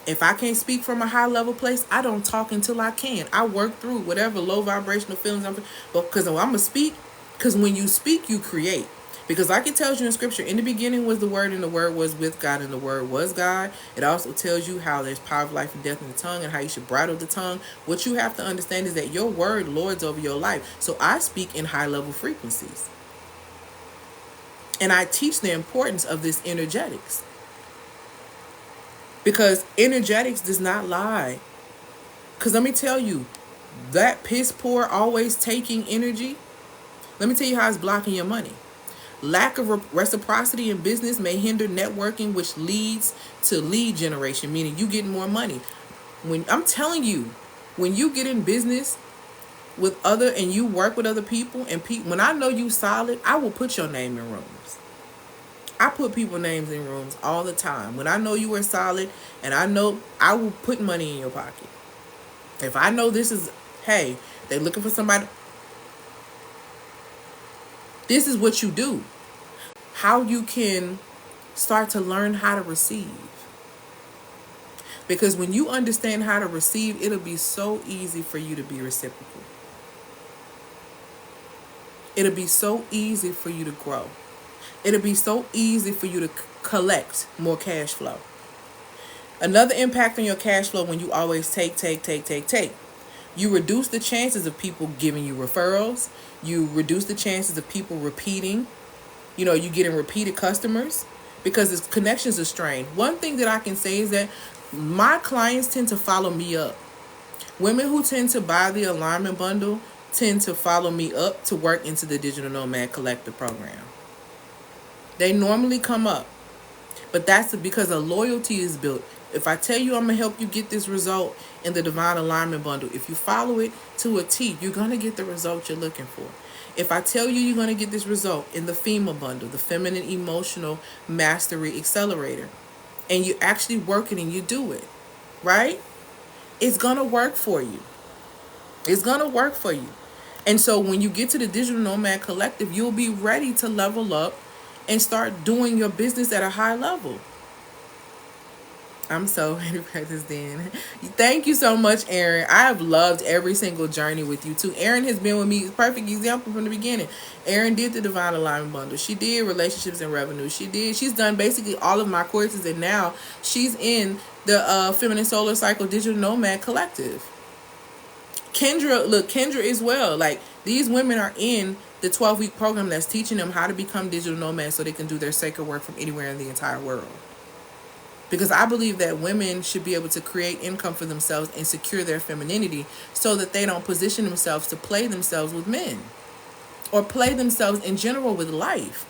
If I can't speak from a high level place, I don't talk until I can. I work through whatever low vibrational feelings but because I'm gonna speak, because when you speak, you create. Because like it tells you in scripture, in the beginning was the word, and the word was with God, and the word was God. It also tells you how there's power of life and death in the tongue, and how you should bridle the tongue. What you have to understand is that your word lords over your life. So I speak in high level frequencies. And I teach the importance of this energetics. Because energetics does not lie. Because let me tell you, that piss poor, always taking energy, let me tell you how it's blocking your money. Lack of reciprocity in business may hinder networking, which leads to lead generation, meaning you getting more money. When I'm telling you, when you get in business with other and you work with other people, and when I know you solid, I will put your name in rooms. I put people names in rooms all the time. When I know you are solid, and I know, I will put money in your pocket. If I know this is, hey, they're looking for somebody, this is what you do. How you can start to learn how to receive. Because when you understand how to receive, it'll be so easy for you to be reciprocal. It'll be so easy for you to grow. It'll be so easy for you to collect more cash flow. Another impact on your cash flow when you always take. You reduce the chances of people giving you referrals. You reduce the chances of people repeating. You getting repeated customers because the connections are strained. One thing that I can say is that my clients tend to follow me up. Women who tend to buy the alignment bundle tend to follow me up to work into the Digital Nomad Collective program. They normally come up, but that's because a loyalty is built. If I tell you I'm going to help you get this result in the Divine Alignment Bundle, if you follow it to a T, you're going to get the result you're looking for. If I tell you you're going to get this result in the FEMA Bundle, the Feminine Emotional Mastery Accelerator, and you actually work it and you do it, right? It's going to work for you. It's going to work for you. And so when you get to the Digital Nomad Collective, you'll be ready to level up and start doing your business at a high level. I'm so ready to practice then. Thank you so much, Erin. I have loved every single journey with you too. Erin has been with me, perfect example from the beginning. Erin did the Divine Alignment Bundle. She did Relationships and Revenue. She's done basically all of my courses, and now she's in the Feminine Solar Cycle Digital Nomad Collective. Kendra as well. Like, these women are in the 12-week program that's teaching them how to become digital nomads so they can do their sacred work from anywhere in the entire world. Because I believe that women should be able to create income for themselves and secure their femininity so that they don't position themselves to play themselves with men or play themselves in general with life.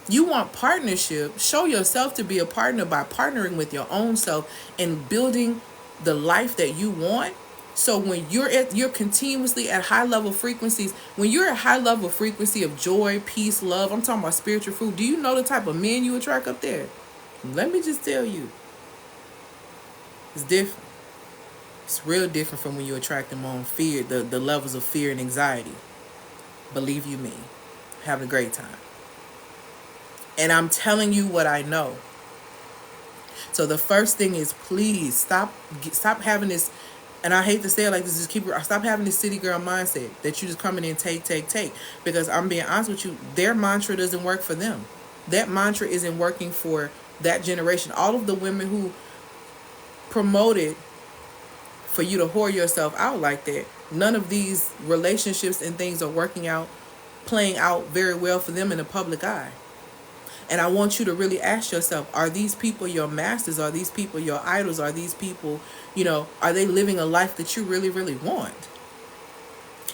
You want partnership, show yourself to be a partner by partnering with your own self and building the life that you want. So when you're continuously at high level frequencies, when you're at high level frequency of joy, peace, love, I'm talking about spiritual fruit. Do you know the type of men you attract up there? Let me just tell you, it's different. It's real different from when you attract them on fear, the levels of fear and anxiety. Believe you me, having a great time. And I'm telling you what I know. So the first thing is, please stop having this, and I hate to say it like this, stop having this city girl mindset that you just come in and take. Because I'm being honest with you, their mantra doesn't work for them. That mantra isn't working for that generation. All of the women who promoted for you to whore yourself out like that, none of these relationships and things are playing out very well for them in the public eye. And I want you to really ask yourself, are these people your masters? Are these people your idols? Are these people, are they living a life that you really, really want?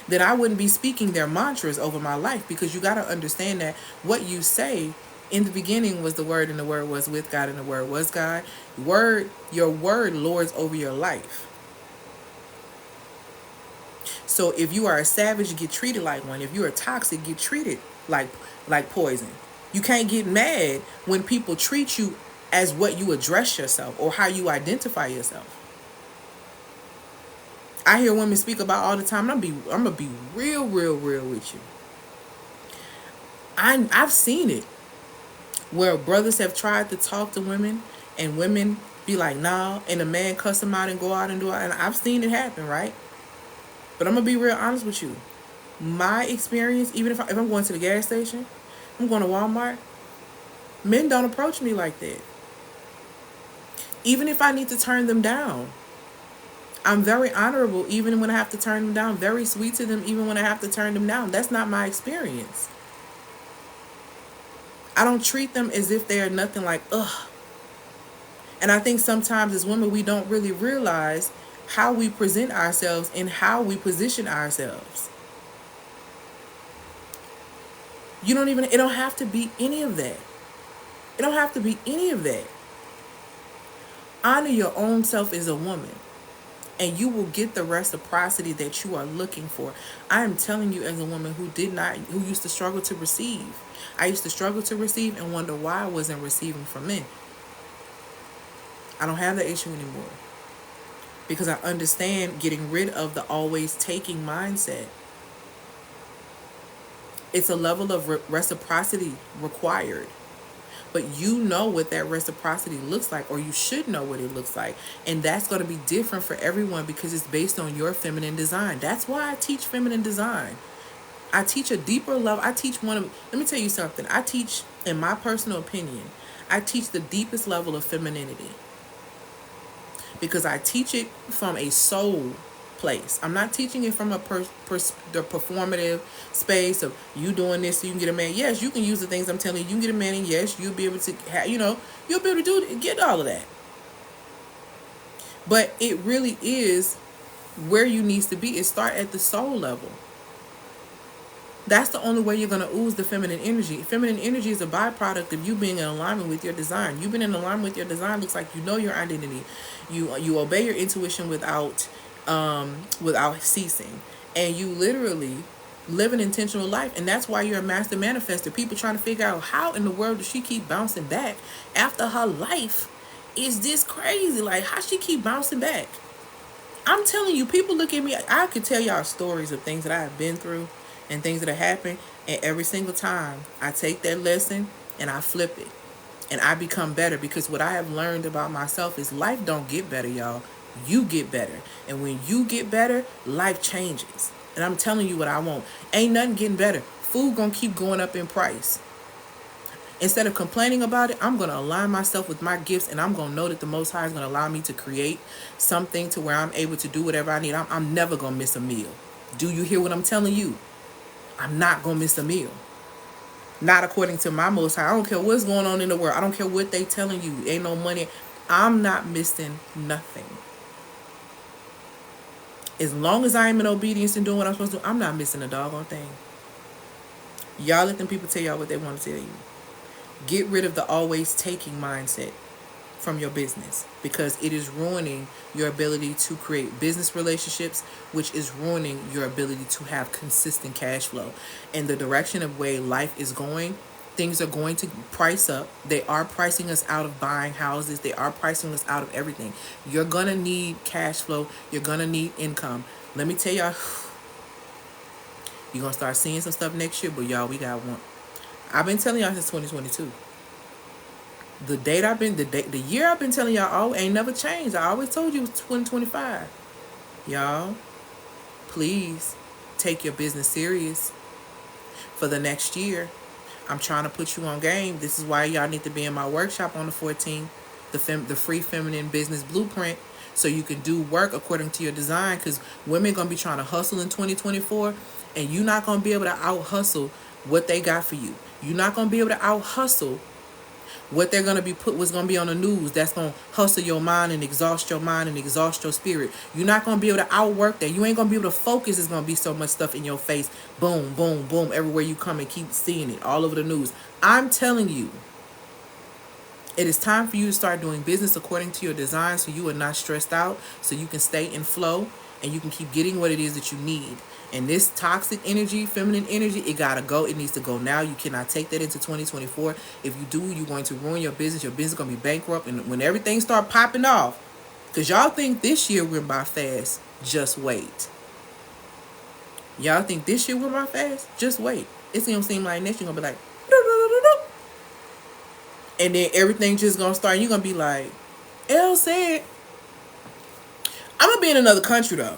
Then I wouldn't be speaking their mantras over my life, because you got to understand that what you say, in the beginning was the Word, and the Word was with God, and the Word was God. Your word lords over your life. So if you are a savage, get treated like one. If you're a toxic, get treated like poison. You can't get mad when people treat you as what you address yourself or how you identify yourself. I hear women speak about all the time. I'm gonna be real with you. I've seen it where brothers have tried to talk to women, and women be like, nah, and a man cuss them out and go out and do it. And I've seen it happen, right? But I'm gonna be real honest with you. My experience, even if I'm going to the gas station, I'm going to Walmart, men don't approach me like that. Even if I need to turn them down, I'm very honorable even when I have to turn them down. Very sweet to them even when I have to turn them down. That's not my experience. I don't treat them as if they are nothing, like, ugh. And I think sometimes as women, we don't really realize how we present ourselves and how we position ourselves. It don't have to be any of that. It don't have to be any of that. Honor your own self as a woman, and you will get the reciprocity that you are looking for. I am telling you, as a woman who used to struggle to receive. I used to struggle to receive and wonder why I wasn't receiving from men. I don't have that issue anymore, because I understand getting rid of the always taking mindset. It's a level of reciprocity required. But you know what that reciprocity looks like, or you should know what it looks like. And that's going to be different for everyone, because it's based on your feminine design. That's why I teach feminine design. I teach a deeper level. Let me tell you something. I teach, in my personal opinion, I teach the deepest level of femininity, because I teach it from a soul place. I'm not teaching it from the performative space of you doing this so you can get a man. Yes, you can use the things I'm telling you. You can get a man, and yes, you'll be able to you'll be able to get all of that. But it really is where you needs to be. It start at the soul level. That's the only way you're going to ooze the feminine energy. Feminine energy is a byproduct of you being in alignment with your design. You've been in alignment with your design. Looks like you know your identity. You obey your intuition without ceasing, and you literally live an intentional life. And that's why you're a master manifester. People trying to figure out, how in the world does she keep bouncing back after her life is this crazy? Like, how she keep bouncing back? I'm telling you, people look at me. I could tell y'all stories of things that I have been through and things that have happened, and every single time I take that lesson and I flip it and I become better, because what I have learned about myself is life don't get better, y'all. You get better. And when you get better, life changes. And I'm telling you what I want. Ain't nothing getting better. Food gonna keep going up in price. Instead of complaining about it, I'm going to align myself with my gifts, and I'm going to know that the Most High is going to allow me to create something to where I'm able to do whatever I need. I'm never going to miss a meal. Do you hear what I'm telling you? I'm not going to miss a meal. Not according to my Most High. I don't care what's going on in the world. I don't care what they telling you. Ain't no money. I'm not missing nothing. As long as I am in obedience and doing what I'm supposed to do, I'm not missing a doggone thing. Y'all let them people tell y'all what they want to tell you. Get rid of the always taking mindset from your business, because it is ruining your ability to create business relationships, which is ruining your ability to have consistent cash flow. And the direction of way life is going, things are going to price up. They are pricing us out of buying houses. They are pricing us out of everything. You're going to need cash flow. You're going to need income. Let me tell y'all, you're going to start seeing some stuff next year, but y'all, we got one. I've been telling y'all since 2022. The year I've been telling y'all, ain't never changed. I always told you it was 2025. Y'all, please take your business serious for the next year. I'm trying to put you on game. This is why y'all need to be in my workshop on the 14th, the free feminine business blueprint, so you can do work according to your design, because women going to be trying to hustle in 2024, and you're not going to be able to out hustle what they got for you. You're not going to be able to out hustle What they're gonna be what's gonna be on the news that's gonna hustle your mind and exhaust your mind and exhaust your spirit. You're not gonna be able to outwork that. You ain't gonna be able to focus. It's gonna be so much stuff in your face. Boom, boom, boom. Everywhere you come and keep seeing it all over the news. I'm telling you, it is time for you to start doing business according to your design so you are not stressed out, so you can stay in flow and you can keep getting what it is that you need. And this toxic energy, feminine energy, it gotta go. It needs to go now. You cannot take that into 2024. If you do, you're going to ruin your business. Your business is going to be bankrupt. And when everything start popping off, because y'all think this year went by fast, just wait. Y'all think this year went by fast? Just wait. It's going to seem like next year going to be like, and then everything just going to start. You're going to be like, Elle said, I'm going to be in another country though.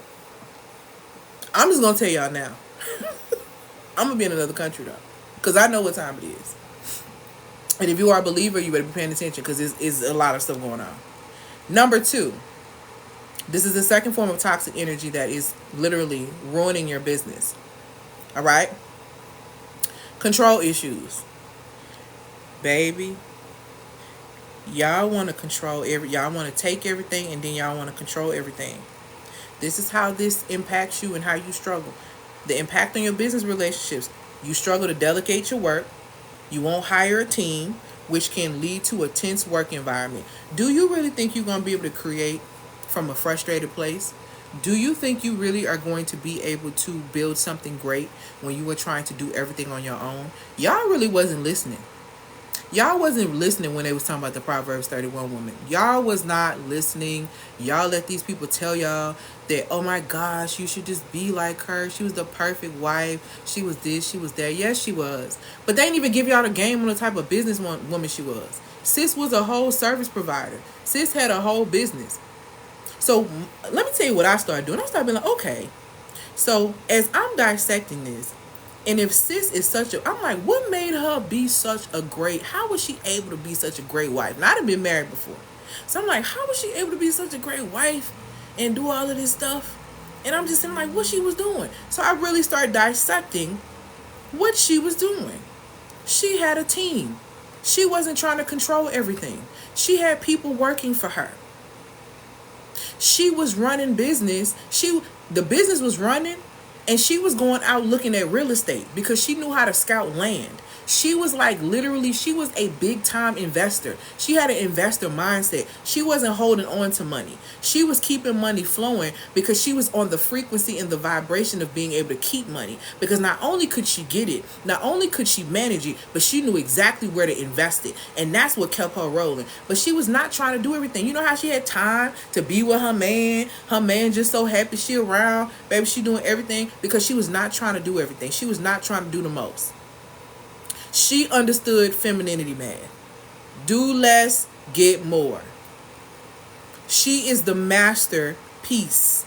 I'm just going to tell y'all now. I'm going to be in another country though. Because I know what time it is. And if you are a believer, you better be paying attention because there's a lot of stuff going on. Number 2. This is the second form of toxic energy that is literally ruining your business. All right? Control issues. Baby, y'all want to control y'all want to take everything and then y'all want to control everything. This is how this impacts you and how you struggle. The impact on your business relationships. You struggle to delegate your work. You won't hire a team, which can lead to a tense work environment. Do you really think you're going to be able to create from a frustrated place? Do you think you really are going to be able to build something great when you were trying to do everything on your own? Y'all really wasn't listening. Y'all wasn't listening when they was talking about the Proverbs 31 woman. Y'all was not listening. Y'all let these people tell y'all that, oh my gosh, you should just be like her. She was the perfect wife. She was this, she was that. Yes, she was. But they didn't even give y'all the game on the type of business woman she was. Sis was a whole service provider. Sis had a whole business. So let me tell you what I started doing. I started being like, okay. So as I'm dissecting this, and if sis is I'm like, what made her be such a great, how was she able to be such a great wife? And I'd been married before. So I'm like, how was she able to be such a great wife and do all of this stuff? And I'm just like, what she was doing. So I really started dissecting what she was doing. She had a team. She wasn't trying to control everything. She had people working for her. She was running business. The business was running. And she was going out looking at real estate because she knew how to scout land. She was like literally, she was a big time investor. She had an investor mindset. She wasn't holding on to money. She was keeping money flowing because she was on the frequency and the vibration of being able to keep money. Because not only could she get it, not only could she manage it, but she knew exactly where to invest it. And that's what kept her rolling. But she was not trying to do everything. You know how she had time to be with her man? Her man just so happy she around. Baby, she doing everything because she was not trying to do everything. She was not trying to do the most. She understood femininity, man. Do less, get more. She is the masterpiece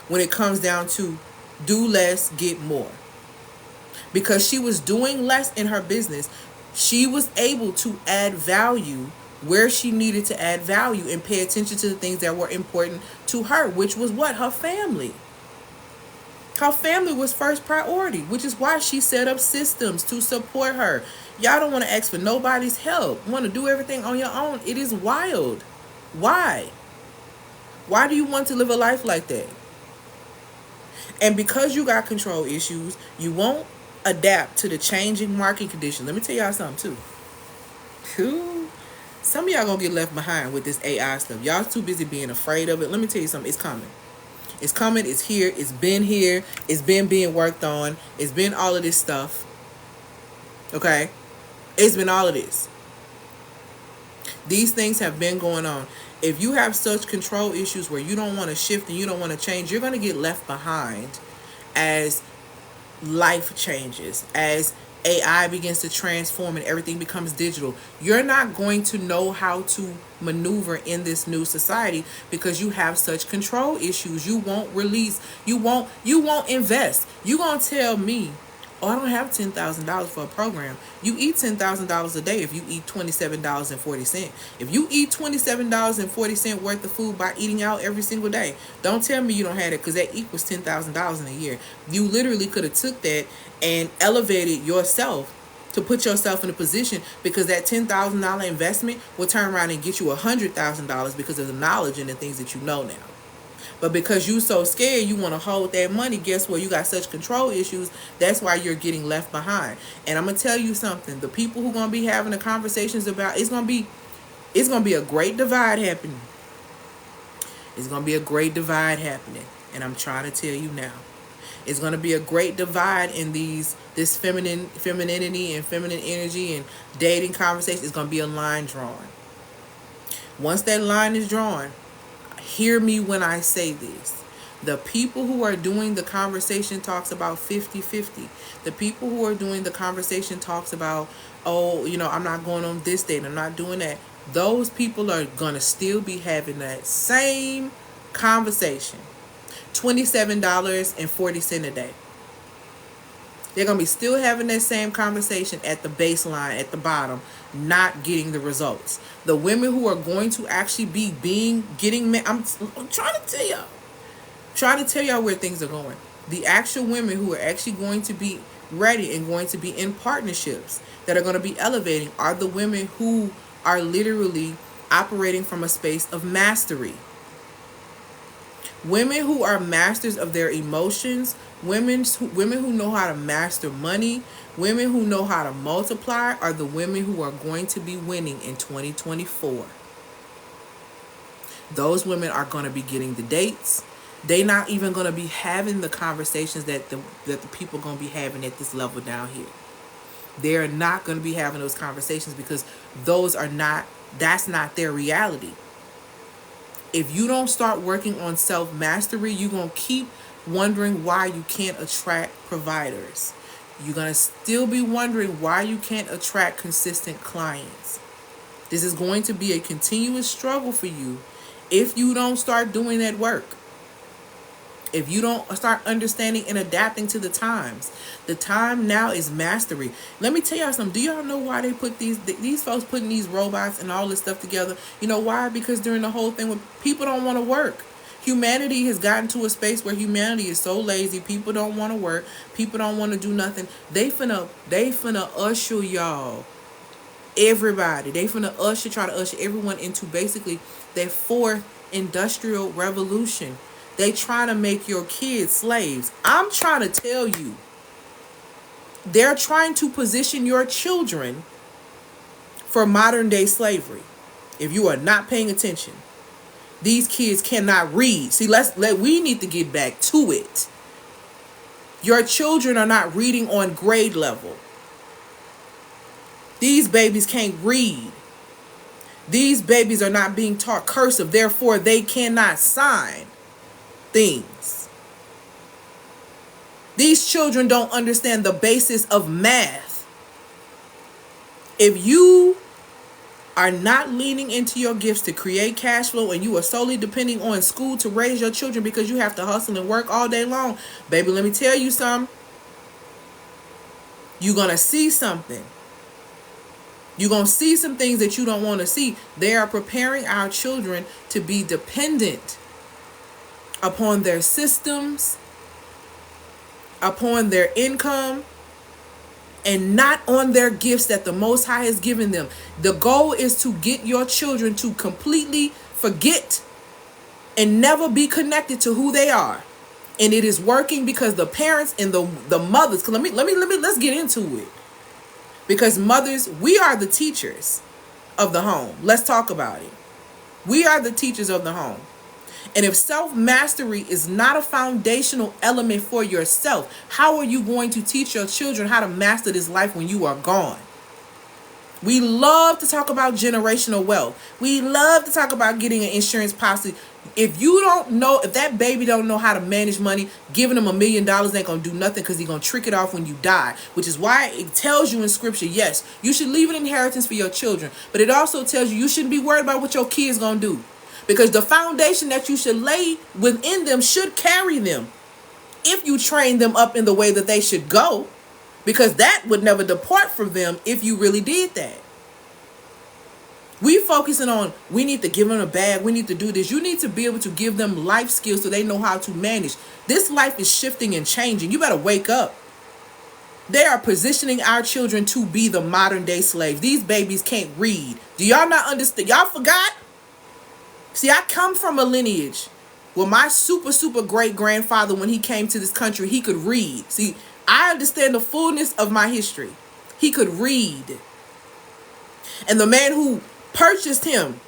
when it comes down to do less, get more. Because she was doing less in her business, she was able to add value where she needed to add value and pay attention to the things that were important to her, which was what? Her family. Her family was first priority, which is why she set up systems to support her. Y'all don't want to ask for nobody's help. Want to do everything on your own. It is wild. Why? Why do you want to live a life like that? And because you got control issues, you won't adapt to the changing market conditions. Let me tell y'all something too. Some of y'all gonna get left behind with this AI stuff. Y'all too busy being afraid of it. Let me tell you something. It's coming. It's coming. It's here. It's been here. It's been being worked on. It's been all of this stuff. Okay? It's been all of this. These things have been going on. If you have such control issues where you don't want to shift and you don't want to change, you're going to get left behind as life changes, as AI begins to transform and everything becomes digital. You're not going to know how to maneuver in this new society because you have such control issues. You won't release. You won't invest. You gonna tell me, oh, I don't have $10,000 for a program. You eat $10,000 a day if you eat $27.40. If you eat $27.40 worth of food by eating out every single day, don't tell me you don't have it, because that equals $10,000 in a year. You literally could have took that and elevated yourself to put yourself in a position, because that $10,000 investment will turn around and get you $100,000 because of the knowledge and the things that you know now. But because you so scared, you want to hold that money, guess what? You got such control issues. That's why you're getting left behind. And I'm going to tell you something. The people who are going to be having the conversations about, it's going to be a great divide happening. It's going to be a great divide happening. And I'm trying to tell you now. It's going to be a great divide in this femininity and feminine energy and dating conversation. It's going to be a line drawn. Once that line is drawn, hear me when I say this. The people who are doing the conversation talks about 50-50. The people who are doing the conversation talks about, oh, I'm not going on this date, I'm not doing that. Those people are going to still be having that same conversation. $27.40 a day. They're going to be still having that same conversation at the baseline, at the bottom, not getting the results. The women who are going to actually be getting, I'm trying to tell y'all where things are going. The actual women who are actually going to be ready and going to be in partnerships that are going to be elevating are the women who are literally operating from a space of mastery. Women who are masters of their emotions, women who know how to master money, women who know how to multiply are the women who are going to be winning in 2024. Those women are going to be getting the dates. They're not even going to be having the conversations that the people are going to be having at this level down here. They're not going to be having those conversations because that's not their reality. If you don't start working on self-mastery, you're going to keep wondering why you can't attract providers. You're going to still be wondering why you can't attract consistent clients. This is going to be a continuous struggle for you if you don't start doing that work. If you don't start understanding and adapting to the times. The time now is mastery. Let me tell y'all something. Do y'all know why they put these folks putting these robots and all this stuff together? You know why? Because during the whole thing when people don't want to work. Humanity has gotten to a space where humanity is so lazy. People don't want to work. People don't want to do nothing. They finna usher y'all. Everybody. They finna try to usher everyone into basically their fourth industrial revolution. They trying to make your kids slaves. I'm trying to tell you. They're trying to position your children for modern day slavery. If you are not paying attention. These kids cannot read. See, we need to get back to it. Your children are not reading on grade level. These babies can't read. These babies are not being taught cursive. Therefore, they cannot sign things. These children don't understand the basis of math. If you are not leaning into your gifts to create cash flow and you are solely depending on school to raise your children because you have to hustle and work all day long, baby, let me tell you something. You're going to see something. You're going to see some things that you don't want to see. They are preparing our children to be dependent upon their systems, upon their income, and not on their gifts that the Most High has given them. The goal is to get your children to completely forget and never be connected to who they are. And it is working because the parents and the mothers, cause let's get into it. Because mothers, we are the teachers of the home. Let's talk about it. We are the teachers of the home. And if self-mastery is not a foundational element for yourself, how are you going to teach your children how to master this life when you are gone? We love to talk about generational wealth. We love to talk about getting an insurance policy. If that baby don't know how to manage money, giving him $1 million ain't going to do nothing because he's going to trick it off when you die, which is why it tells you in scripture, yes, you should leave an inheritance for your children. But it also tells you shouldn't be worried about what your kids going to do. Because the foundation that you should lay within them should carry them if you train them up in the way that they should go. Because that would never depart from them if you really did that. We focusing on, we need to give them a bag. We need to do this. You need to be able to give them life skills so they know how to manage. This life is shifting and changing. You better wake up. They are positioning our children to be the modern day slaves. These babies can't read. Do y'all not understand? Y'all forgot? See, I come from a lineage where my super great grandfather, when he came to this country, he could read. See, I understand the fullness of my history. He could read. And the man who purchased him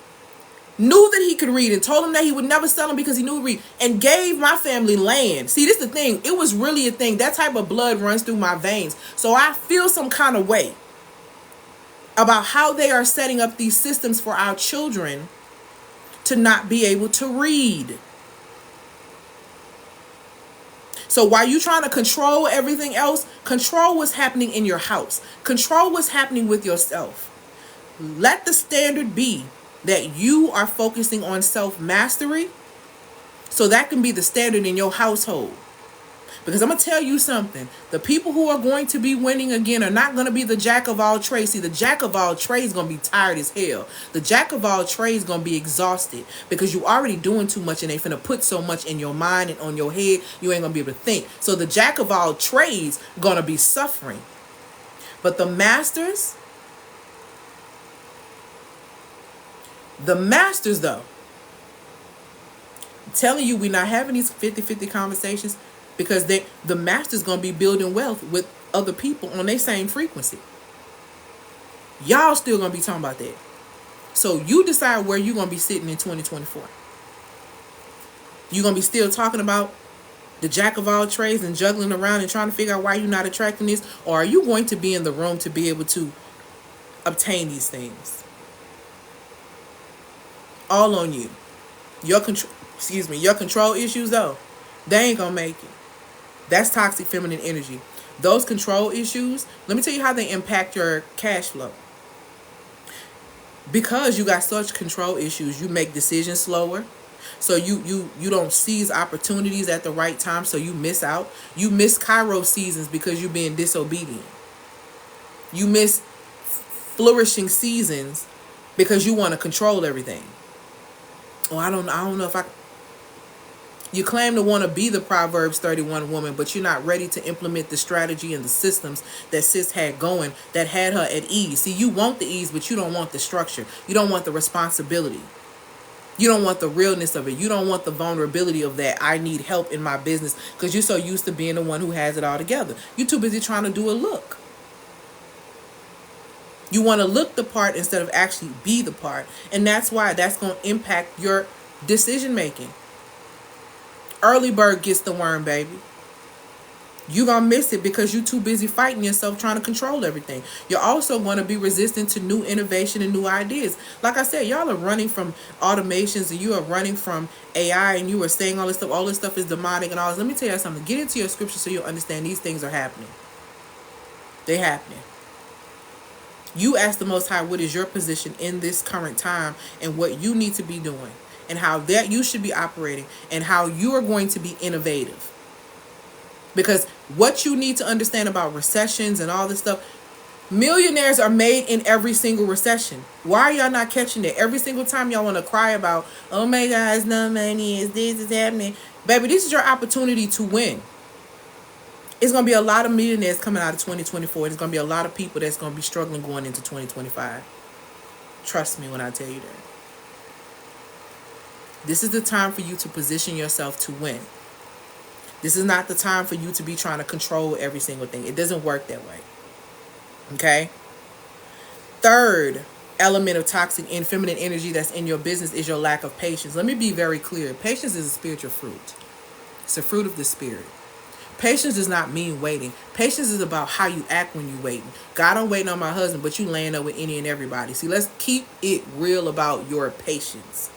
knew that he could read and told him that he would never sell him because he knew to read, and gave my family land. See, this is the thing. It was really a thing. That type of blood runs through my veins. So I feel some kind of way about how they are setting up these systems for our children to not be able to read. So while you trying to control everything else, control what's happening in your house. Control what's happening with yourself. Let the standard be that you are focusing on self-mastery, so that can be the standard in your household. Because I'm going to tell you something. The people who are going to be winning again are not going to be the jack of all trades. See, the jack of all trades is going to be tired as hell. The jack of all trades is going to be exhausted because you already doing too much, and they finna put so much in your mind and on your head, you ain't going to be able to think. So the jack of all trades going to be suffering. But the masters though, I'm telling you, we're not having these 50-50 conversations because the masters going to be building wealth with other people on their same frequency. Y'all still going to be talking about that. So you decide where you're going to be sitting in 2024. You're going to be still talking about the jack of all trades and juggling around and trying to figure out why you're not attracting this? Or are you going to be in the room to be able to obtain these things? All on you. Your control issues though, they ain't gonna make it. That's toxic feminine energy. Those control issues, let me tell you how they impact your cash flow. Because you got such control issues, you make decisions slower. So you don't seize opportunities at the right time, so you miss out. You miss Kairos seasons because you're being disobedient. You miss flourishing seasons because you want to control everything. Oh, I don't know if I... You claim to want to be the Proverbs 31 woman, but you're not ready to implement the strategy and the systems that sis had going that had her at ease. See, you want the ease, but you don't want the structure. You don't want the responsibility. You don't want the realness of it. You don't want the vulnerability of that. I need help in my business because you're so used to being the one who has it all together. You're too busy trying to do a look. You want to look the part instead of actually be the part. And that's why that's going to impact your decision making. Early bird gets the worm, baby. You're going to miss it because you're too busy fighting yourself trying to control everything. You're also going to be resistant to new innovation and new ideas. Like I said, y'all are running from automations and you are running from AI and you are saying all this stuff is demonic and all this. Let me tell you something. Get into your scripture so you'll understand these things are happening. They're happening. You ask the Most High what is your position in this current time and what you need to be doing and how that you should be operating and how you are going to be innovative. Because what you need to understand about recessions and all this stuff, millionaires are made in every single recession. Why are y'all not catching it? Every single time y'all want to cry about, oh my God, it's no money, this is happening. Baby, this is your opportunity to win. It's going to be a lot of millionaires coming out of 2024. There's going to be a lot of people that's going to be struggling going into 2025. Trust me when I tell you that. This is the time for you to position yourself to win. This is not the time for you to be trying to control every single thing. It doesn't work that way. Okay? Third element of toxic and feminine energy that's in your business is your lack of patience. Let me be very clear. Patience is a spiritual fruit. It's a fruit of the spirit. Patience does not mean waiting. Patience is about how you act when you're waiting. God, I'm waiting on my husband, but you laying up with any and everybody. See, let's keep it real about your patience.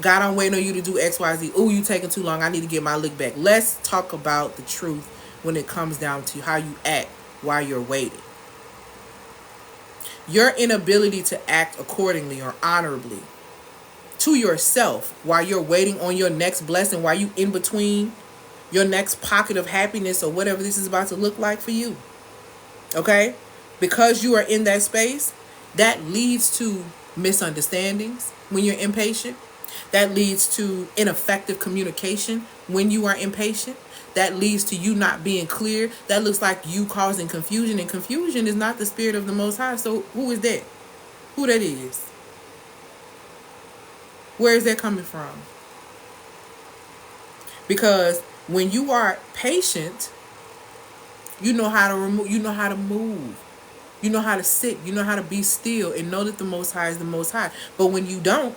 God, I'm waiting on you to do X, Y, Z. Ooh, you taking too long. I need to get my lick back. Let's talk about the truth when it comes down to how you act while you're waiting. Your inability to act accordingly or honorably to yourself while you're waiting on your next blessing, while you in between your next pocket of happiness or whatever this is about to look like for you. Okay? Because you are in that space, that leads to misunderstandings when you're impatient. That leads to ineffective communication when you are impatient. That leads to you not being clear. That looks like you causing confusion, and confusion is not the spirit of the Most High. So who is that? Who that is? Where is that coming from? Because when you are patient, you know how to remove, you know how to move. You know how to sit. You know how to be still and know that the Most High is the Most High. But when you don't,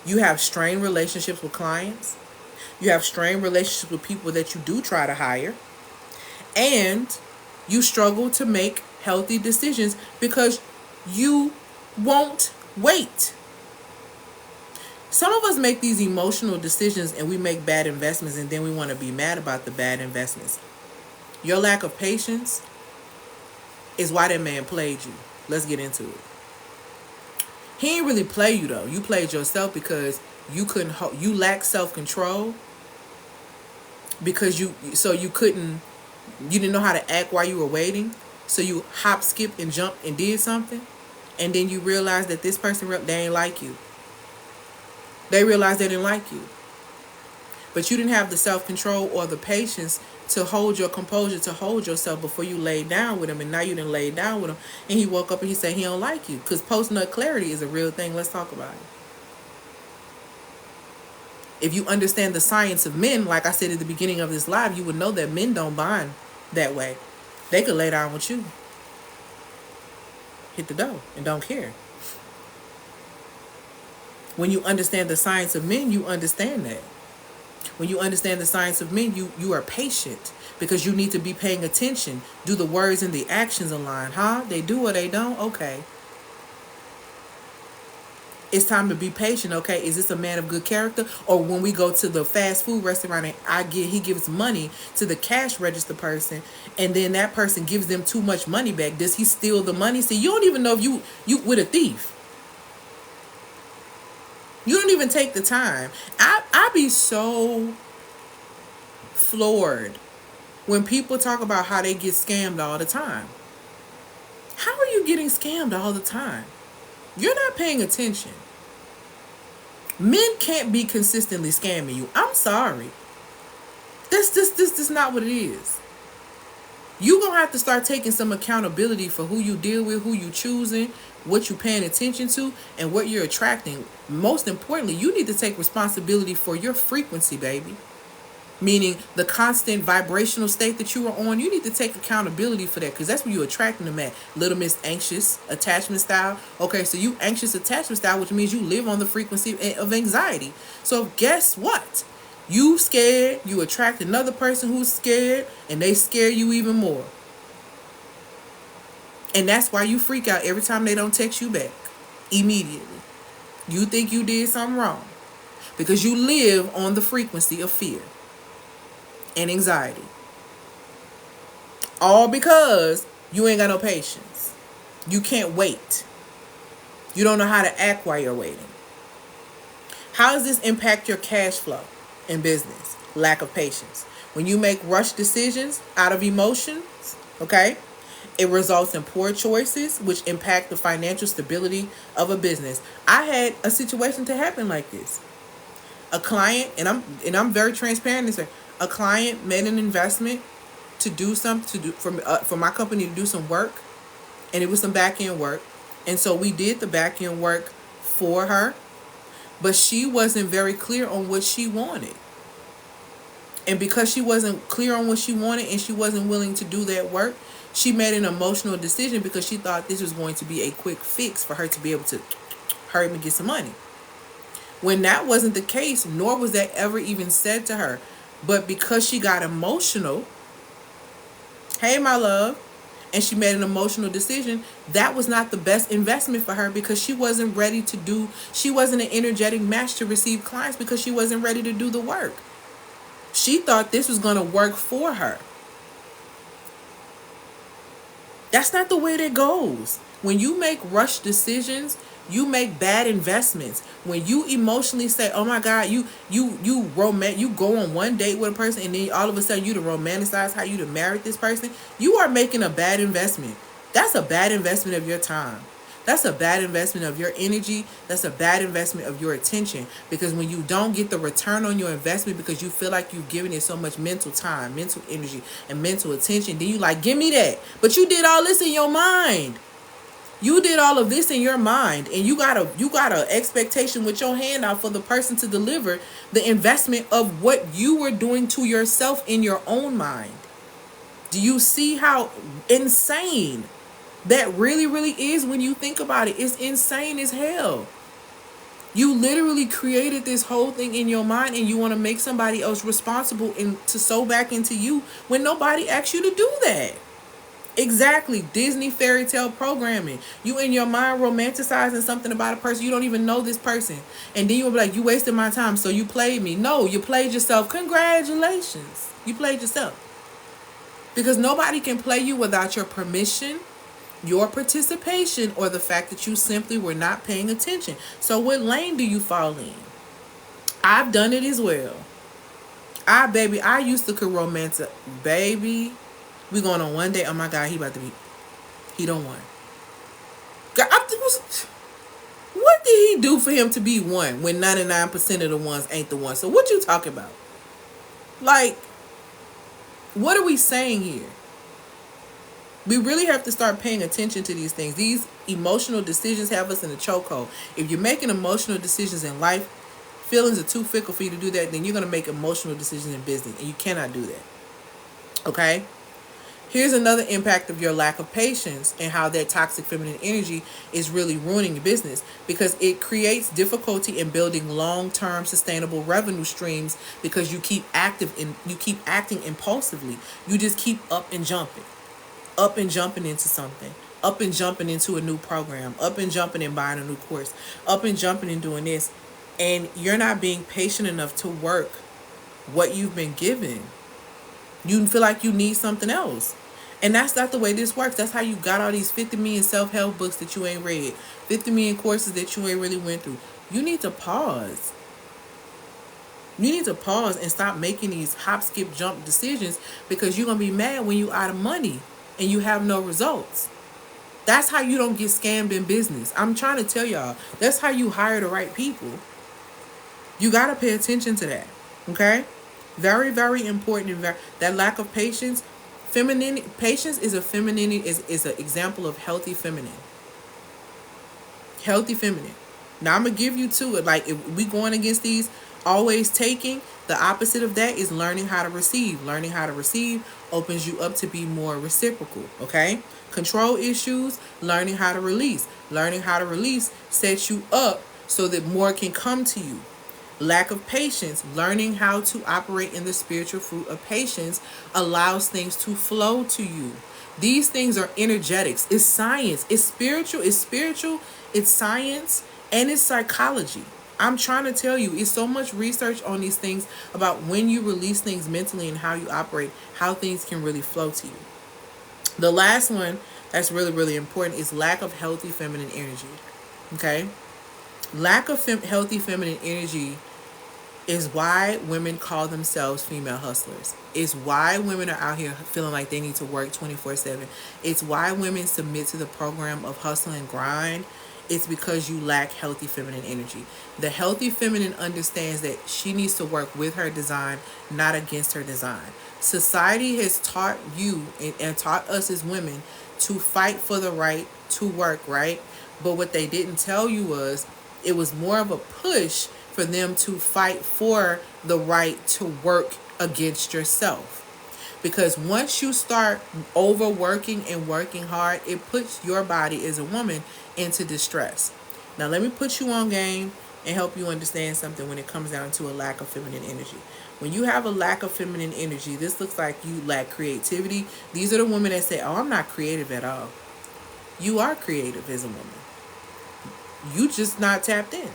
you have strained relationships with clients. You have strained relationships with people that you do try to hire. And you struggle to make healthy decisions because you won't wait. Some of us make these emotional decisions and we make bad investments, and then we want to be mad about the bad investments. Your lack of patience is why that man played you. Let's get into it. He didn't really play you though. You played yourself because you couldn't. You lacked self-control because you didn't know how to act while you were waiting. So you hop, skip, and jumped and did something, and then you realized that this person, they ain't like you. They realized they didn't like you, but you didn't have the self-control or the patience to hold your composure, to hold yourself before you laid down with him. And now you didn't lay down with him, and he woke up and he said he don't like you. Because post-nut clarity is a real thing. Let's talk about it. If you understand the science of men, like I said at the beginning of this live, you would know that men don't bond that way. They could lay down with you, hit the dough, and don't care. When you understand the science of men, you understand that. When you understand the science of men, you are patient because you need to be paying attention. Do the words and the actions align? Huh? They do or they don't? Okay. It's time to be patient. Okay, is this a man of good character? Or when we go to the fast food restaurant and he gives money to the cash register person, and then that person gives them too much money back. Does he steal the money? See, you don't even know if you with a thief. You don't even take the time. I be so floored when people talk about how they get scammed all the time. How are you getting scammed all the time? You're not paying attention. Men can't be consistently scamming you. I'm sorry. This is not what it is. You're going to have to start taking some accountability for who you deal with, who you choosing, what you paying attention to, and what you're attracting. Most importantly, you need to take responsibility for your frequency, baby. Meaning the constant vibrational state that you are on. You need to take accountability for that, because that's what you're attracting them at. Little Miss Anxious Attachment Style. Okay, so you anxious attachment style, which means you live on the frequency of anxiety. So guess what? You scared, you attract another person who's scared, and they scare you even more. And that's why you freak out every time they don't text you back immediately. You think you did something wrong because you live on the frequency of fear and anxiety. All because you ain't got no patience. You can't wait. You don't know how to act while you're waiting. How does this impact your cash flow in business? Lack of patience. When you make rush decisions out of emotions, okay, it results in poor choices, which impact the financial stability of a business. I had a situation to happen like this. A client, and I'm very transparent in this. A client made an investment to do for my company to do some work, and it was some back end work, and so we did the back end work for her, but she wasn't very clear on what she wanted. And because she wasn't clear on what she wanted and she wasn't willing to do that work, she made an emotional decision because she thought this was going to be a quick fix for her to be able to hurry up and get some money. When that wasn't the case, nor was that ever even said to her. But because she got emotional, hey, my love, and she made an emotional decision, that was not the best investment for her because she wasn't ready to she wasn't an energetic match to receive clients because she wasn't ready to do the work. She thought this was going to work for her. That's not the way that goes. When you make rush decisions, you make bad investments. When you emotionally say, "Oh my God," you go on one date with a person, and then all of a sudden you to romanticize how you to marry this person. You are making a bad investment. That's a bad investment of your time. That's a bad investment of your energy. That's a bad investment of your attention. Because when you don't get the return on your investment because you feel like you've given it so much mental time, mental energy, and mental attention, then you like, give me that. But you did all this in your mind. You did all of this in your mind, and you got a expectation with your hand out for the person to deliver the investment of what you were doing to yourself in your own mind. Do you see how insane that really, really is when you think about it? It's insane as hell. You literally created this whole thing in your mind, and you want to make somebody else responsible and to sew back into you when nobody asked you to do that. Exactly. Disney fairy tale programming. You in your mind romanticizing something about a person. You don't even know this person. And then you'll be like, you wasted my time, so you played me. No, you played yourself. Congratulations. You played yourself. Because nobody can play you without your permission, your participation, or the fact that you simply were not paying attention. So what lane do you fall in? I've done it as well. I used to romance, baby. We going on one day. Oh my God, he don't want. God, what did he do for him to be one when 99% of the ones ain't the one? So what you talking about? Like, what are we saying here? We really have to start paying attention to these things. These emotional decisions have us in a chokehold. If you're making emotional decisions in life, feelings are too fickle for you to do that, then you're going to make emotional decisions in business, and you cannot do that. Okay? Here's another impact of your lack of patience and how that toxic feminine energy is really ruining your business, because it creates difficulty in building long-term sustainable revenue streams because you keep acting impulsively. You just keep up and jumping into something, up and jumping into a new program, up and jumping and buying a new course, up and jumping and doing this, and you're not being patient enough to work what you've been given. You feel like you need something else. And that's not the way this works. That's how you got all these 50 million self-help books that you ain't read, 50 million courses that you ain't really went through. You need to pause. You need to pause and stop making these hop, skip, jump decisions, because you're going to be mad when you're out of money and you have no results. That's how you don't get scammed in business. I'm trying to tell y'all, that's how you hire the right people. You got to pay attention to that. Okay? Very, very important. That lack of patience. Patience is is an example of healthy feminine. Healthy feminine. Now I'm gonna give you two. Like, if we going against these always taking, the opposite of that is learning how to receive. Learning how to receive opens you up to be more reciprocal. Okay? Control issues, learning how to release. Learning how to release sets you up so that more can come to you. Lack of patience, learning how to operate in the spiritual fruit of patience allows things to flow to you. These things are energetics. It's science. It's spiritual. It's science, and it's psychology. I'm trying to tell you, it's so much research on these things about when you release things mentally and how you operate, how things can really flow to you. The last one that's really, really important is lack of healthy feminine energy. Okay? Lack of healthy feminine energy is why women call themselves female hustlers. It's why women are out here feeling like they need to work 24/7. It's why women submit to the program of hustle and grind. It's because you lack healthy feminine energy. The healthy feminine understands that she needs to work with her design, not against her design. Society has taught you and taught us as women to fight for the right to work, right? But what they didn't tell you was it was more of a push for them to fight for the right to work against yourself. Because once you start overworking and working hard, it puts your body as a woman into distress. Now, let me put you on game and help you understand something when it comes down to a lack of feminine energy. When you have a lack of feminine energy, this looks like you lack creativity. These are the women that say, oh, I'm not creative at all. You are creative as a woman. You just not tapped in.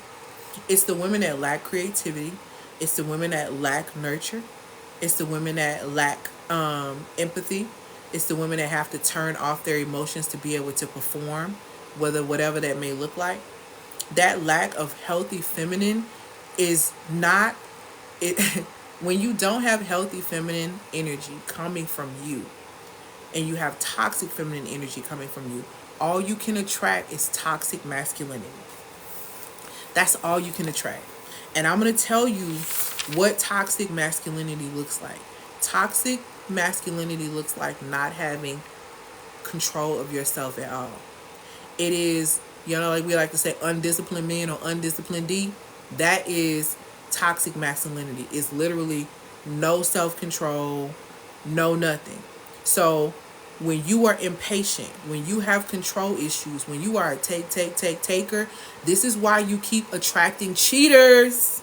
It's the women that lack creativity. It's the women that lack nurture. It's the women that lack empathy. It's the women that have to turn off their emotions to be able to perform, whatever that may look like. That lack of healthy feminine is not it. When you don't have healthy feminine energy coming from you, and you have toxic feminine energy coming from you, all you can attract is toxic masculinity. That's all you can attract. And I'm going to tell you what toxic masculinity looks like. Toxic masculinity looks like not having control of yourself at all. It is, like we like to say, undisciplined men or undisciplined D. That is toxic masculinity. It's literally no self-control, no nothing. So when you are impatient, when you have control issues, when you are a taker, this is why you keep attracting cheaters.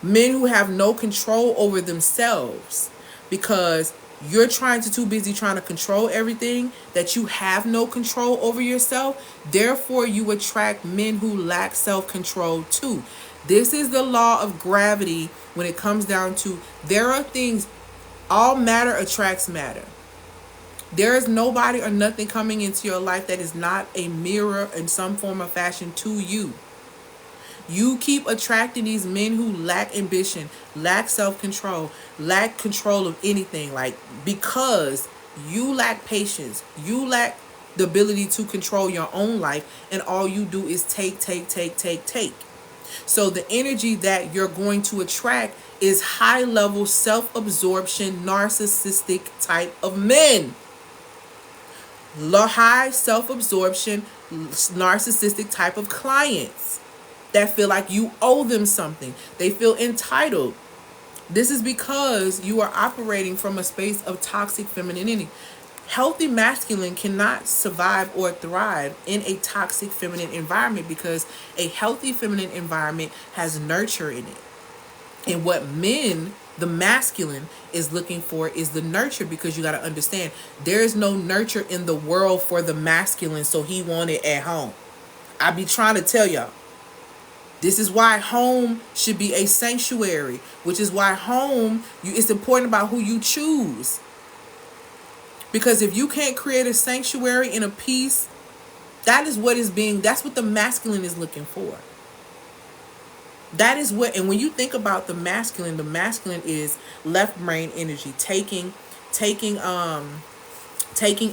Men who have no control over themselves, because you're too busy trying to control everything that you have no control over yourself. Therefore, you attract men who lack self-control too. This is the law of gravity when it comes down to, there are things, all matter attracts matter. There is nobody or nothing coming into your life that is not a mirror in some form or fashion to you. You keep attracting these men who lack ambition, lack self-control, lack control of anything. Because you lack patience, you lack the ability to control your own life, and all you do is take. So the energy that you're going to attract is high-level self-absorption, narcissistic type of men. High self-absorption, narcissistic type of clients that feel like you owe them something. They feel entitled. This is because you are operating from a space of toxic femininity. Healthy masculine cannot survive or thrive in a toxic feminine environment, because a healthy feminine environment has nurture in it. And what men, the masculine, is looking for is the nurture, because you got to understand, there is no nurture in the world for the masculine, so he want it at home. I be trying to tell y'all. This is why home should be a sanctuary, which is why it's important about who you choose. Because if you can't create a sanctuary and a peace, that's what the masculine is looking for. That is what, and when you think about the masculine is left brain energy, taking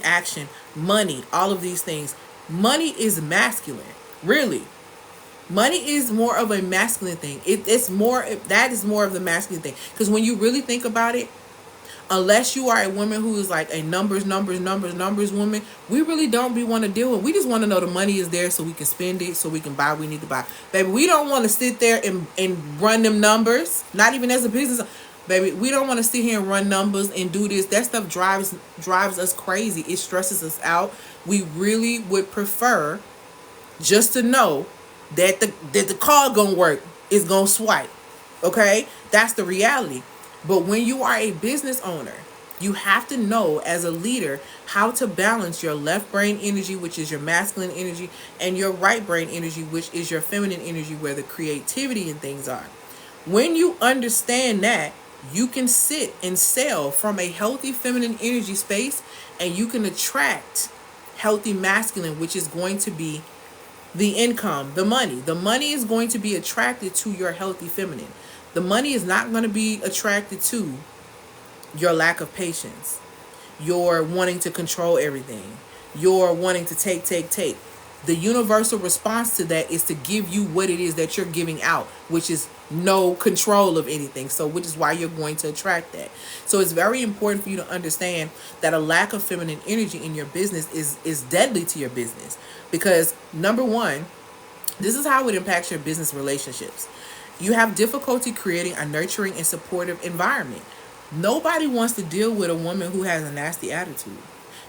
action, money, all of these things. Money is masculine, really. Money is more of a masculine thing. That is more of the masculine thing. Because when you really think about it, unless you are a woman who is like a numbers woman, we really don't want to deal with. We just want to know the money is there so we can spend it, so we can buy what we need to buy. Baby, we don't want to sit there and run them numbers. Not even as a business. Baby, we don't want to sit here and run numbers and do this. That stuff drives us crazy. It stresses us out. We really would prefer just to know that the card gonna work, is gonna swipe. Okay? That's the reality. But when you are a business owner, you have to know as a leader how to balance your left brain energy, which is your masculine energy, and your right brain energy, which is your feminine energy, where the creativity and things are. When you understand that, you can sit and sell from a healthy feminine energy space, and you can attract healthy masculine, which is going to be the income, the money. The money is going to be attracted to your healthy feminine. The money is not going to be attracted to your lack of patience, your wanting to control everything, your wanting to take. The universal response to that is to give you what it is that you're giving out, which is no control of anything. So which is why you're going to attract that. So it's very important for you to understand that a lack of feminine energy in your business is deadly to your business. Because number one, this is how it impacts your business relationships. You have difficulty creating a nurturing and supportive environment. Nobody wants to deal with a woman who has a nasty attitude.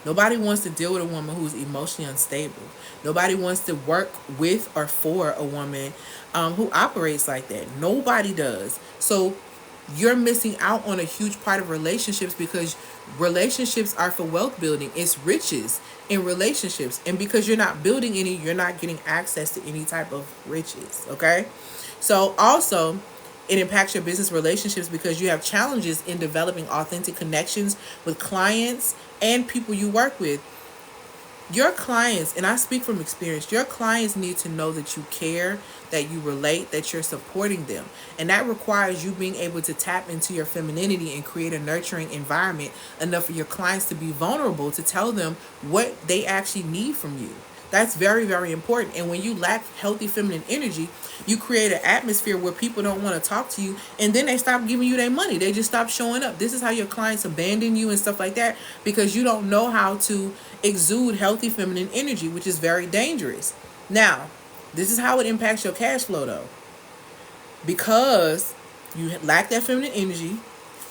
Nobody wants to deal with a woman who's emotionally unstable. Nobody wants to work with or for a woman who operates like that. Nobody does. So you're missing out on a huge part of relationships, because relationships are for wealth building. It's riches in relationships. And because you're not building any, you're not getting access to any type of riches. Okay? So also, it impacts your business relationships because you have challenges in developing authentic connections with clients and people you work with. Your clients, and I speak from experience, your clients need to know that you care, that you relate, that you're supporting them. And that requires you being able to tap into your femininity and create a nurturing environment enough for your clients to be vulnerable to tell them what they actually need from you. That's very, very important. And when you lack healthy feminine energy, you create an atmosphere where people don't want to talk to you, and then they stop giving you their money. They just stop showing up. This is how your clients abandon you and stuff like that, because you don't know how to exude healthy feminine energy, which is very dangerous. Now, this is how it impacts your cash flow though. Because you lack that feminine energy,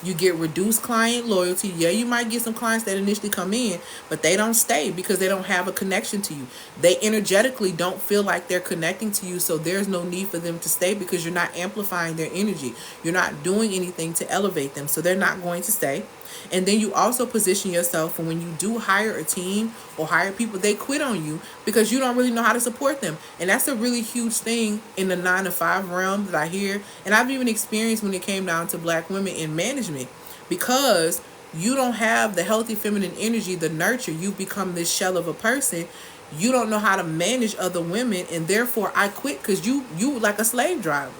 you get reduced client loyalty. Yeah, you might get some clients that initially come in, but they don't stay because they don't have a connection to you. They energetically don't feel like they're connecting to you, so there's no need for them to stay because you're not amplifying their energy. You're not doing anything to elevate them, so they're not going to stay. And then you also position yourself for when you do hire a team or hire people, they quit on you because you don't really know how to support them. And that's a really huge thing in the 9 to 5 realm that I hear. And I've even experienced when it came down to black women in management, because you don't have the healthy feminine energy, the nurture. You become this shell of a person. You don't know how to manage other women, and therefore I quit because you like a slave driver.